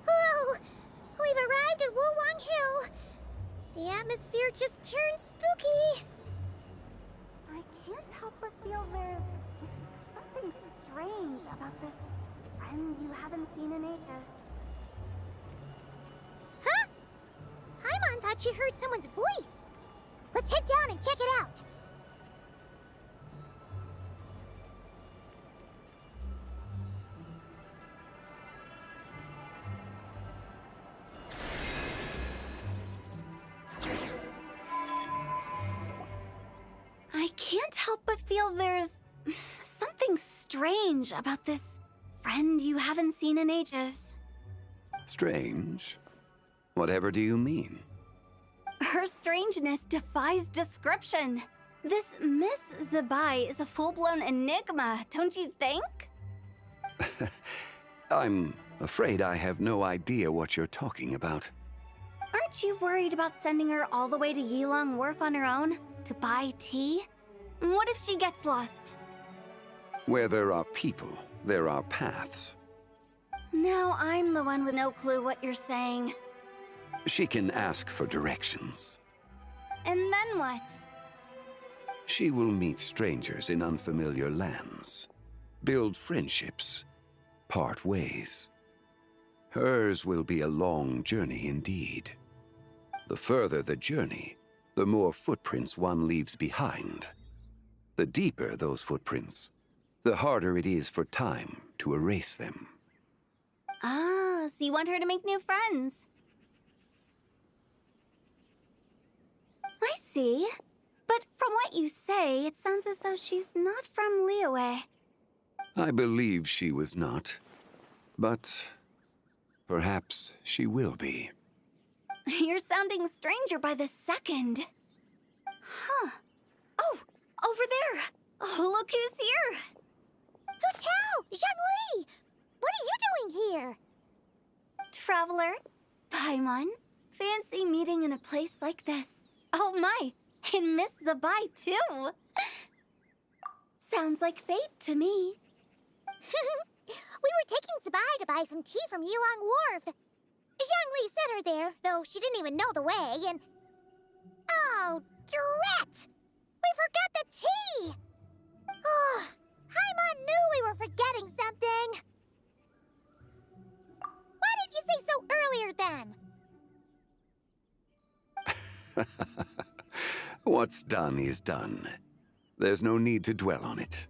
Oh, we've arrived at Wulwang Hill. The atmosphere just turned spooky. I can't help but feel there's something strange about this friend you haven't seen in ages. Huh? Paimon thought she heard someone's voice. Let's head down and check it out. I can't help but feel there's something strange about this friend you haven't seen in ages. Strange? Whatever do you mean? Her strangeness defies description. This Miss Zibai is a full-blown enigma, don't you think? I'm afraid I have no idea what you're talking about. Aren't you worried about sending her all the way to Yilong Wharf on her own to buy tea? What if she gets lost? Where there are people, there are paths. Now I'm the one with no clue what you're saying. She can ask for directions. And then what? She will meet strangers in unfamiliar lands, build friendships, part ways. Hers will be a long journey indeed. The further the journey, the more footprints one leaves behind. The deeper those footprints, the harder it is for time to erase them. Ah, so you want her to make new friends. I see. But from what you say, it sounds as though she's not from Lyuie. I believe she was not, but perhaps she will be. You're sounding stranger by the second. Huh. Oh, over there. Oh, look who's here. Hu Tao! Zhongli! What are you doing here? Traveler, Paimon, fancy meeting in a place like this. Oh my, and Miss Zibai too. Sounds like fate to me. We were taking Zibai to buy some tea from Yilong Wharf. Zhongli sent her there, though she didn't even know the way, and... Oh, drat! We forgot the tea! Oh, Paimon knew we were forgetting something. Why didn't you say so earlier then? What's done is done. There's no need to dwell on it.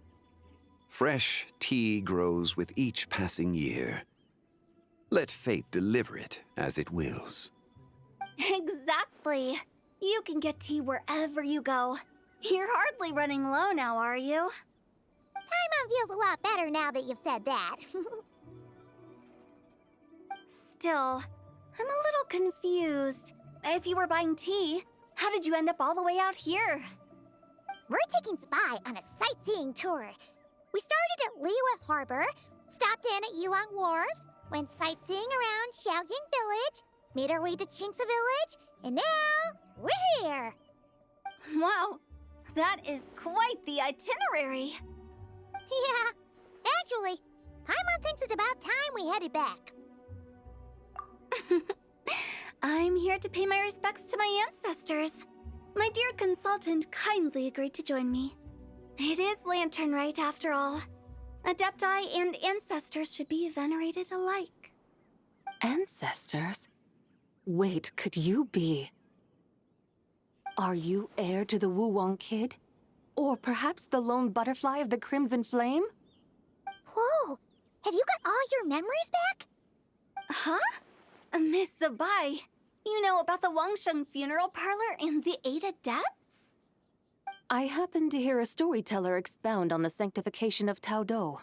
Fresh tea grows with each passing year. Let fate deliver it as it wills. Exactly. You can get tea wherever you go. You're hardly running low now, are you? Paimon feels a lot better now that you've said that. Still, I'm a little confused. If you were buying tea, how did you end up all the way out here? We're taking Zibai on a sightseeing tour. We started at Liyue Harbor, stopped in at Yulong Wharf, went sightseeing around Xiaoying Village, made our way to Qingce Village, and now we're here. Wow, that is quite the itinerary. Yeah, actually, Paimon thinks it's about time we headed back. I'm here to pay my respects to my ancestors. My dear consultant kindly agreed to join me. It is Lantern Rite, after all. Adepti and ancestors should be venerated alike. Ancestors? Wait, could you be? Are you heir to the Wulong Kid? Or perhaps the lone butterfly of the Crimson Flame? Whoa, have you got all your memories back? Huh? Miss Zibai, you know about the Wangsheng funeral parlor and the 8 adepts? I happened to hear a storyteller expound on the sanctification of Tao Do.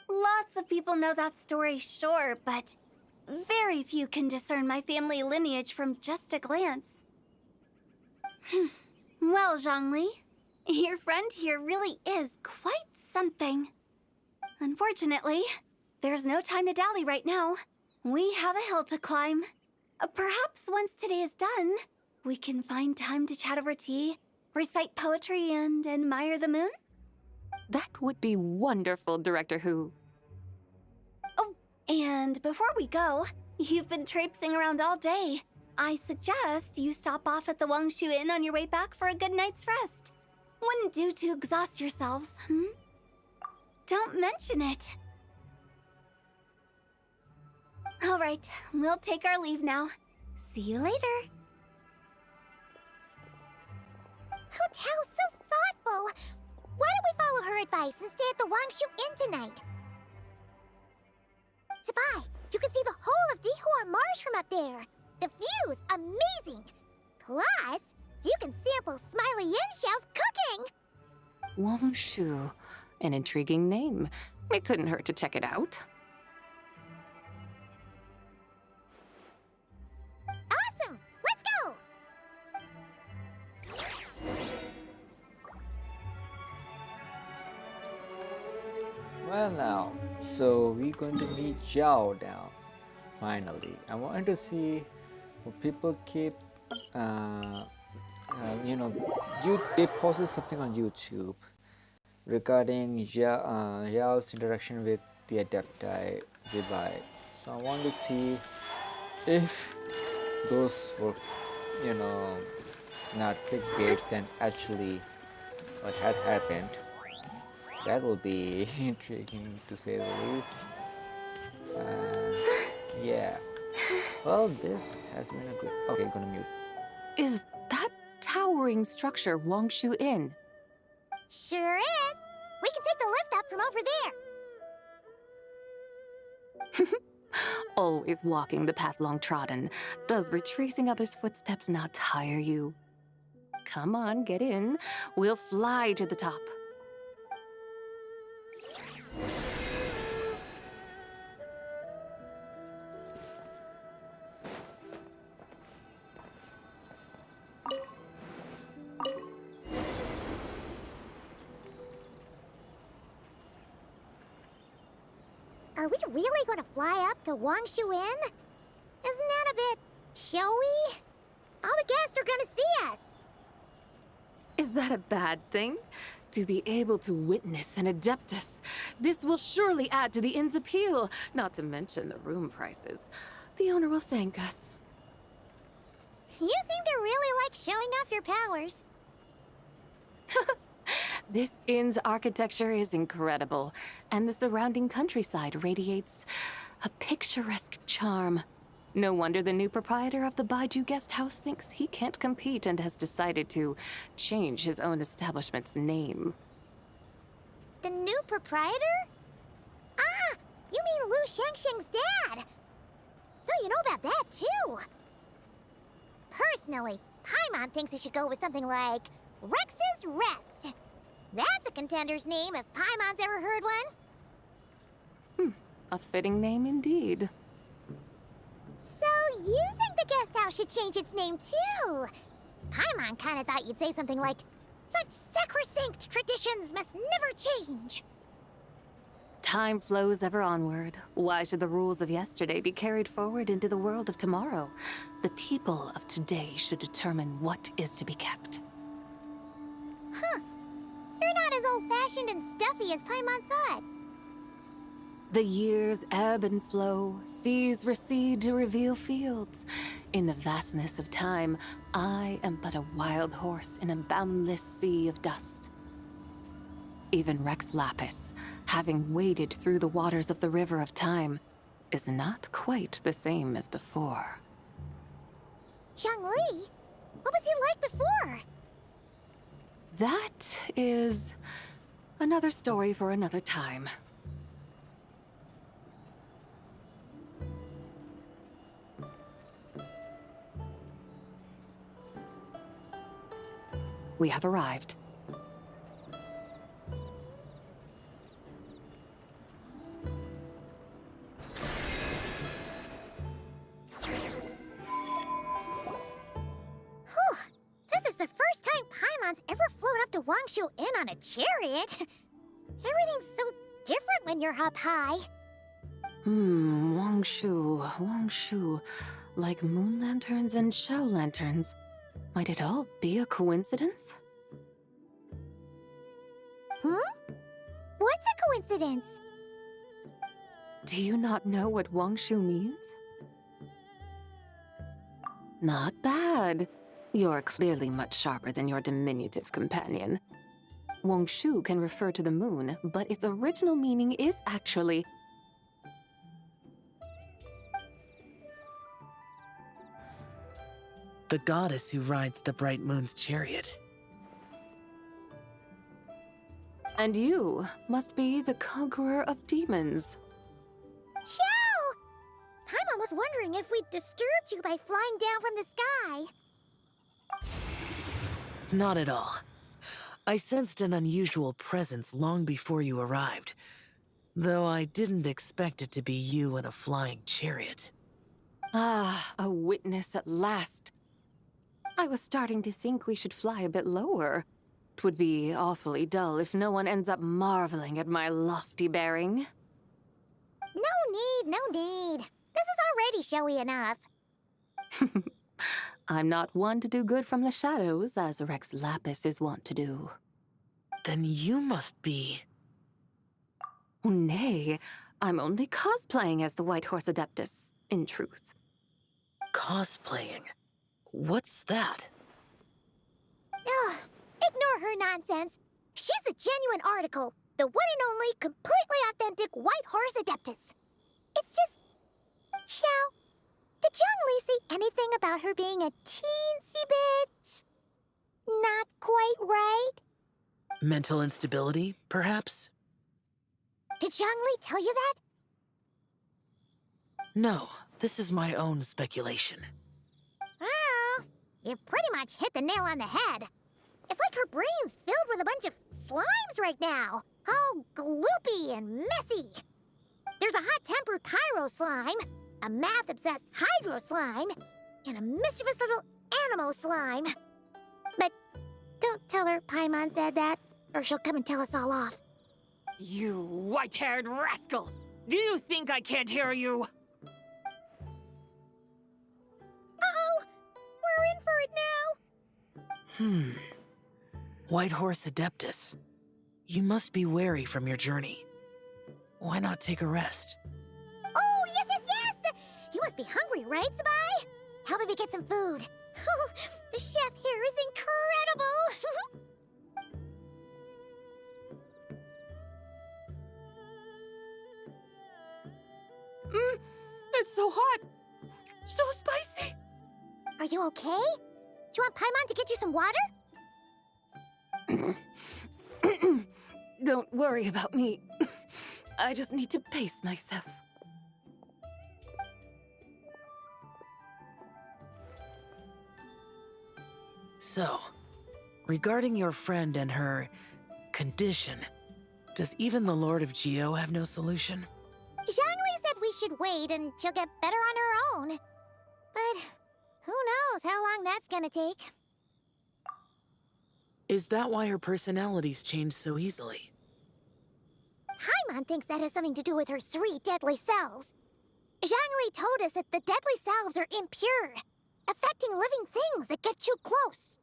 Lots of people know that story, sure, but very few can discern my family lineage from just a glance. Well, Zhongli, your friend here really is quite something. Unfortunately, there's no time to dally right now. We have a hill to climb. Perhaps once today is done, we can find time to chat over tea, recite poetry, and admire the moon? That would be wonderful, Director Hu. Oh, and before we go, you've been traipsing around all day. I suggest you stop off at the Wangshu Inn on your way back for a good night's rest. Wouldn't do to exhaust yourselves, Don't mention it. All right, we'll take our leave now. See you later. Hotel's so thoughtful. Why don't we follow her advice and stay at the Wangshu Inn tonight? Zibai, you can see the whole of Dihua Marsh from up there. The view's amazing. Plus, you can sample Smiley Yin-Xiao's cooking. Wangshu. An intriguing name. It couldn't hurt to check it out. Awesome! Let's go! Well now, so we're going to meet Zhao now, finally. I wanted to see what people keep, they posted something on YouTube regarding Zhao's interaction with the Adepti Zibai. So I want to see if those were, not clickbaits and actually what had happened. That will be intriguing to say the least. Yeah. Well, this has been a good... Okay, gonna mute. Is that towering structure Wangshu Inn? Sure is. We can take the lift up from over there. Always walking the path long trodden. Does retracing others' footsteps not tire you? Come on, get in. We'll fly to the top. Are we really going to fly up to Wangshu Inn? Isn't that a bit showy? All the guests are going to see us. Is that a bad thing? To be able to witness an Adeptus. This will surely add to the inn's appeal, not to mention the room prices. The owner will thank us. You seem to really like showing off your powers. This inn's architecture is incredible, and the surrounding countryside radiates a picturesque charm. No wonder the new proprietor of the Baiju guest house thinks he can't compete and has decided to change his own establishment's name. The new proprietor? Ah, you mean Lu Shengsheng's dad. So you know about that, too. Personally, Paimon thinks it should go with something like Rex's Rest. That's a contender's name if Paimon's ever heard one. A fitting name indeed. So you think the guest house should change its name, too? Paimon kind of thought you'd say something like, such sacrosanct traditions must never change. Time flows ever onward. Why should the rules of yesterday be carried forward into the world of tomorrow? The people of today should determine what is to be kept. Huh. You're not as old-fashioned and stuffy as Paimon thought. The years ebb and flow, seas recede to reveal fields. In the vastness of time, I am but a wild horse in a boundless sea of dust. Even Rex Lapis, having waded through the waters of the river of time, is not quite the same as before. Zhongli? What was he like before? That is another story for another time. We have arrived. This is the first time Paimon's ever flown up to Wangshu Inn on a chariot. Everything's so different when you're up high. Wangshu. Like moon lanterns and shell lanterns. Might it all be a coincidence? What's a coincidence? Do you not know what Wangshu means? Not bad. You're clearly much sharper than your diminutive companion. Wangshu can refer to the moon, but its original meaning is actually... the goddess who rides the bright moon's chariot. And you must be the conqueror of demons. Chow! Paimon was wondering if we'd disturbed you by flying down from the sky. Not at all. I sensed an unusual presence long before you arrived, though I didn't expect it to be you in a flying chariot. Ah, a witness at last. I was starting to think we should fly a bit lower. It would be awfully dull if no one ends up marveling at my lofty bearing. No need. This is already showy enough. I'm not one to do good from the shadows, as Rex Lapis is wont to do. Then you must be... Nay, I'm only cosplaying as the White Horse Adeptus, in truth. Cosplaying? What's that? Ugh, ignore her nonsense. She's a genuine article. The one and only, completely authentic White Horse Adeptus. It's just... Chow, did Zhongli say anything about her being a teensy bit... not quite right? Mental instability, perhaps? Did Zhongli tell you that? No, this is my own speculation. Oh, you've pretty much hit the nail on the head. It's like her brain's filled with a bunch of slimes right now. All gloopy and messy. There's a hot-tempered pyro slime, a math-obsessed hydro slime, and a mischievous little animo slime. But don't tell her Paimon said that, or she'll come and tell us all off. You white-haired rascal! Do you think I can't hear you? Uh-oh! We're in for it now! White Horse Adeptus. You must be weary from your journey. Why not take a rest? Oh, yes! You must be hungry, right, Zibai? How about we get some food? Oh, the chef here is incredible! It's so hot! so spicy. Are you okay? Do you want Paimon to get you some water? Don't worry about me. I just need to pace myself. So, regarding your friend and her condition, does even the Lord of Geo have no solution? Zhongli said we should wait and she'll get better on her own. But who knows how long that's gonna take. Is that why her personalities change so easily? Paimon thinks that has something to do with her 3 deadly selves. Zhongli told us that the deadly selves are impure, affecting living things that get too close.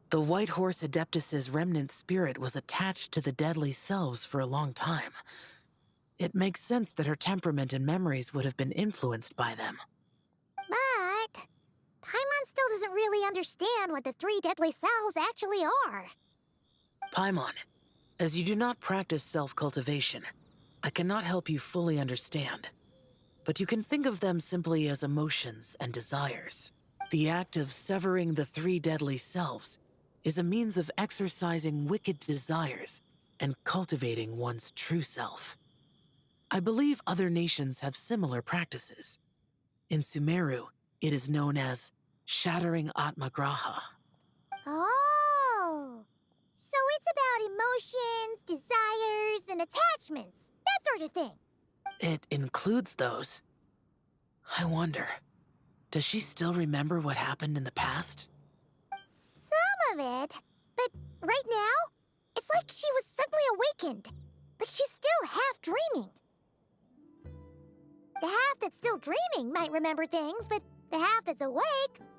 The White Horse Adeptus's remnant spirit was attached to the deadly selves for a long time. It makes sense that her temperament and memories would have been influenced by them. But Paimon still doesn't really understand what the 3 deadly selves actually are. Paimon, as you do not practice self-cultivation, I cannot help you fully understand. But you can think of them simply as emotions and desires. The act of severing the 3 deadly selves is a means of exercising wicked desires and cultivating one's true self. I believe other nations have similar practices. In Sumeru, it is known as shattering Atmagraha. Oh! So it's about emotions, desires, and attachments. That sort of thing. It includes those. I wonder, does she still remember what happened in the past? Some of it. But right now, it's like she was suddenly awakened. Like she's still half dreaming. The half that's still dreaming might remember things, but the half that's awake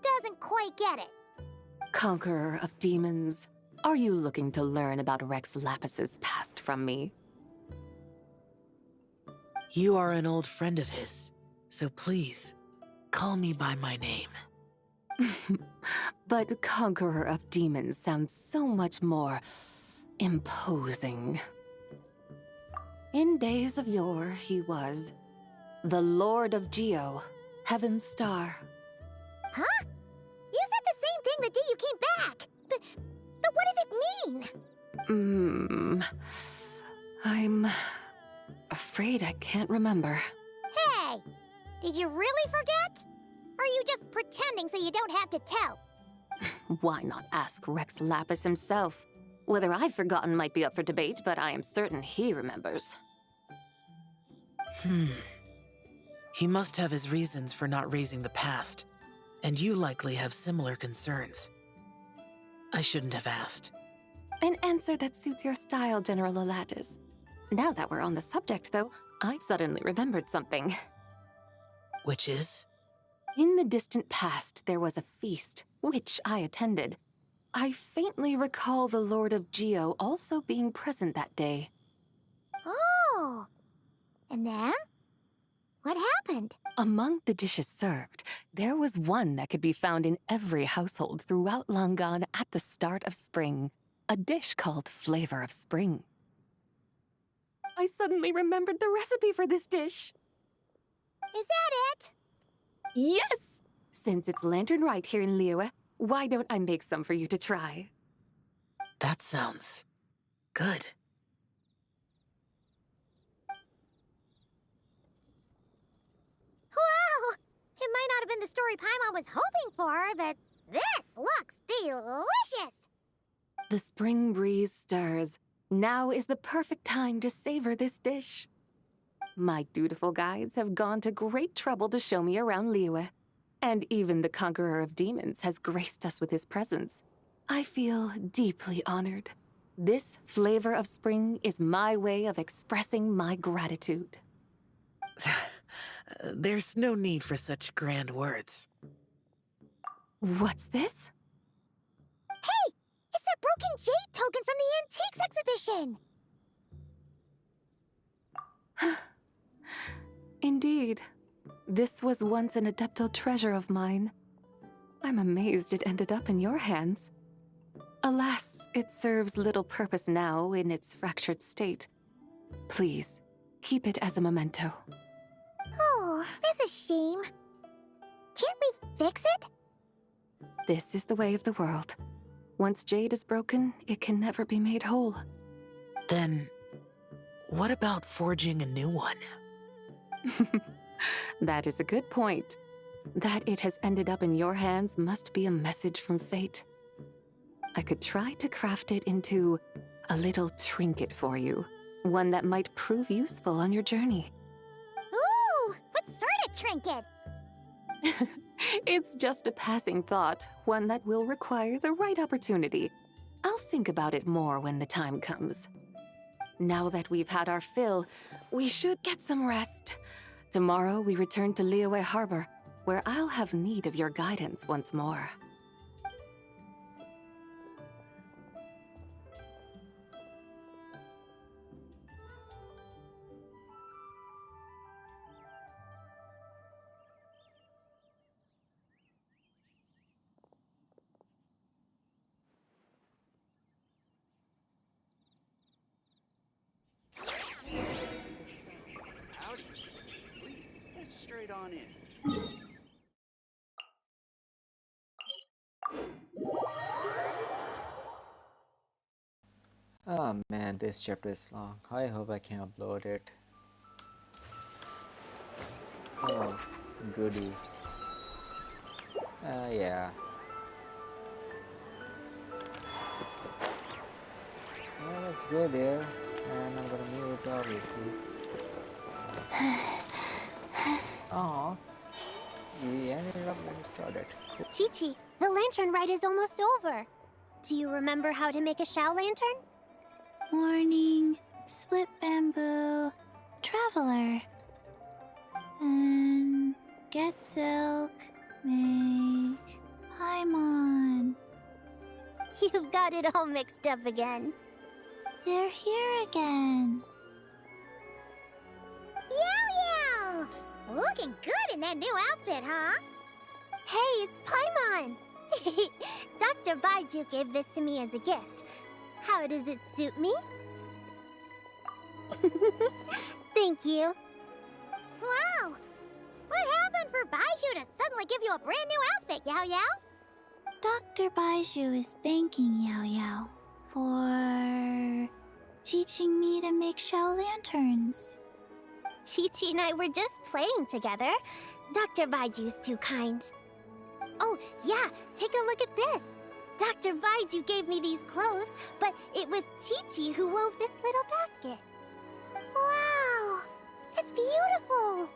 doesn't quite get it. Conqueror of demons, are you looking to learn about Rex Lapis's past from me? You are an old friend of his, so please, call me by my name. But Conqueror of Demons sounds so much more imposing. In days of yore, he was the Lord of Geo, Heaven's Star. Huh? You said the same thing the day you came back. But what does it mean? I'm afraid I can't remember. Hey, did you really forget? Or are you just pretending so you don't have to tell? Why not ask Rex Lapis himself? Whether I've forgotten might be up for debate, but I am certain he remembers. He must have his reasons for not raising the past, and you likely have similar concerns. I shouldn't have asked. An answer that suits your style, General Elatis. Now that we're on the subject, though, I suddenly remembered something. Which is? In the distant past, there was a feast, which I attended. I faintly recall the Lord of Geo also being present that day. Oh! And then? What happened? Among the dishes served, there was one that could be found in every household throughout Langan at the start of spring. A dish called Flavor of Spring. I suddenly remembered the recipe for this dish. Is that it? Yes! Since it's Lantern Rite here in Lyuie, why don't I make some for you to try? That sounds good. Wow! It might not have been the story Paimon was hoping for, but this looks delicious! The spring breeze stirs. Now is the perfect time to savor this dish. My dutiful guides have gone to great trouble to show me around Lyuie, and even the Conqueror of Demons has graced us with his presence. I feel deeply honored. This Flavor of Spring is my way of expressing my gratitude. There's no need for such grand words. What's this? Hey! It's that broken jade token from the Antiques exhibition! Indeed. This was once an Adepto treasure of mine. I'm amazed it ended up in your hands. Alas, it serves little purpose now in its fractured state. Please, keep it as a memento. Oh, Oh, that's a shame. Can't we fix it? This is the way of the world. Once jade is broken, it can never be made whole. Then, what about forging a new one? That is a good point. That it has ended up in your hands must be a message from fate. I could try to craft it into a little trinket for you. One that might prove useful on your journey. Ooh, what sort of trinket? It's just a passing thought, one that will require the right opportunity. I'll think about it more when the time comes. Now that we've had our fill, we should get some rest. Tomorrow we return to Liyue Harbor, where I'll have need of your guidance once more. Howdy. Please, head straight on in. Oh man, this chapter is long. I hope I can upload it. Oh, goody. Yeah. Yeah, let's go there. And I'm gonna mute it, obviously. Aw. We ended up when it started. Cool. Chi-Chi, the Lantern Rite is almost over. Do you remember how to make a Shao lantern? Morning, split bamboo, traveler. And get silk, make Paimon. You've got it all mixed up again. They're here again. Yow! Looking good in that new outfit, huh? Hey, it's Paimon! Dr. Baiju gave this to me as a gift. How does it suit me? Thank you. Wow! What happened for Baiju to suddenly give you a brand new outfit, Yao Yao? Dr. Baiju is thanking Yao Yao for teaching me to make Shao lanterns. Chi-Chi and I were just playing together. Dr. Baiju's too kind. Oh, yeah, take a look at this. Dr. Baiju gave me these clothes, but it was Chi-Chi who wove this little basket. Wow, it's beautiful.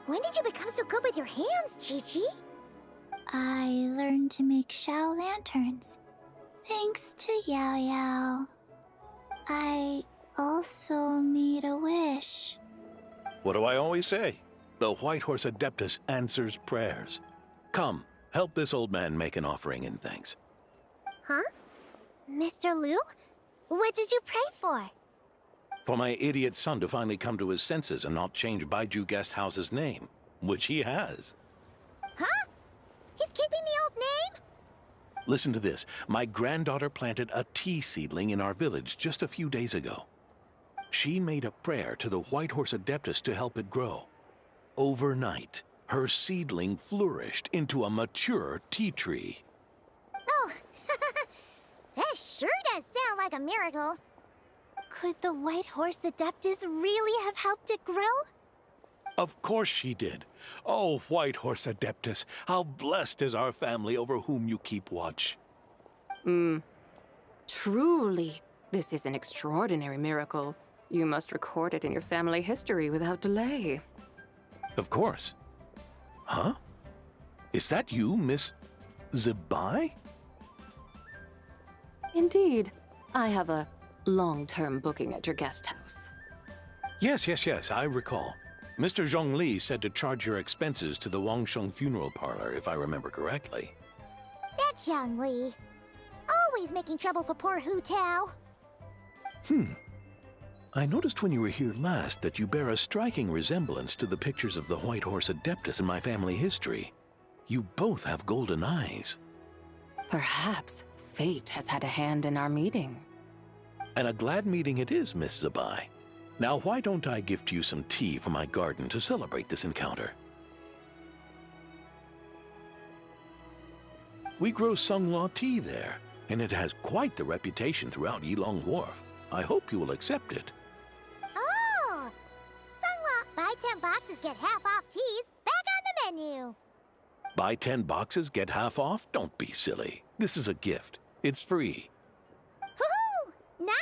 When did you become so good with your hands, Chi-Chi? I learned to make Shao lanterns, thanks to Yao Yao. I also made a wish. What do I always say? The White Horse Adeptus answers prayers. Come, help this old man make an offering in thanks. Huh? Mr. Liu? What did you pray for? For my idiot son to finally come to his senses and not change Baiju Guest House's name, which he has. Huh? He's keeping the old name? Listen to this. My granddaughter planted a tea seedling in our village just a few days ago. She made a prayer to the White Horse Adeptus to help it grow. Overnight, her seedling flourished into a mature tea tree. Oh, that sure does sound like a miracle. Could the White Horse Adeptus really have helped it grow? Of course she did. Oh, White Horse Adeptus, how blessed is our family over whom you keep watch. Truly, this is an extraordinary miracle. You must record it in your family history without delay. Of course. Huh? Is that you, Miss Zibai? Indeed. I have a long-term booking at your guest house. Yes, I recall. Mr. Zhongli said to charge your expenses to the Wangsheng funeral parlor, if I remember correctly. That Zhongli. Always making trouble for poor Hu Tao. I noticed when you were here last that you bear a striking resemblance to the pictures of the White Horse Adeptus in my family history. You both have golden eyes. Perhaps fate has had a hand in our meeting. And a glad meeting it is, Miss Zibai. Now, why don't I gift you some tea from my garden to celebrate this encounter? We grow Sunglaw tea there, and it has quite the reputation throughout Yilong Wharf. I hope you will accept it. Oh! Sunglaw, buy 10 boxes, get half off teas. Back on the menu. Buy 10 boxes, get half off? Don't be silly. This is a gift. It's free. Woohoo! Nice!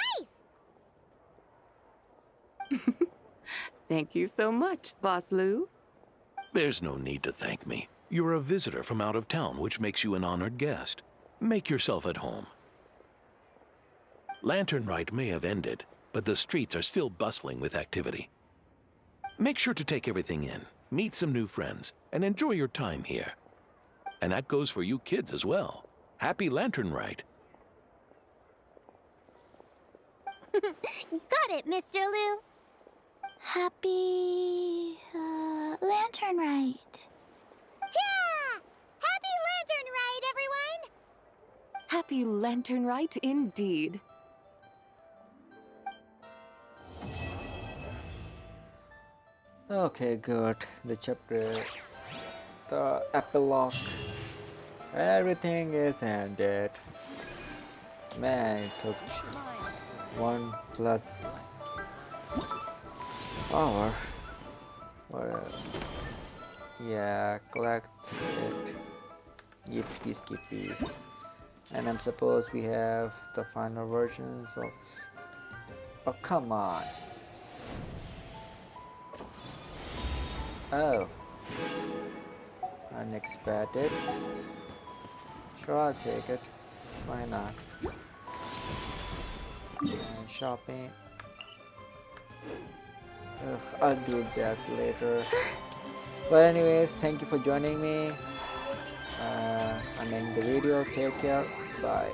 Thank you so much, Boss Lou. There's no need to thank me. You're a visitor from out of town, which makes you an honored guest. Make yourself at home. Lantern Rite may have ended, but the streets are still bustling with activity. Make sure to take everything in, meet some new friends, and enjoy your time here. And that goes for you kids as well. Happy Lantern Rite. Got it, Mr. Liu. Happy... Lantern Rite. Yeah! Happy Lantern Rite, everyone! Happy Lantern Rite indeed. Okay, good. The chapter, the epilogue, everything is ended. Man, it took 1+ hour. Whatever. Yeah, collect it. Yippee skippy. And I'm supposed we have the final versions of. Oh, come on. Oh. Unexpected. Sure, I'll take it. Why not? And shopping. Ugh, I'll do that later. But anyways, thank you for joining me. I'm ending the video. Take care. Bye.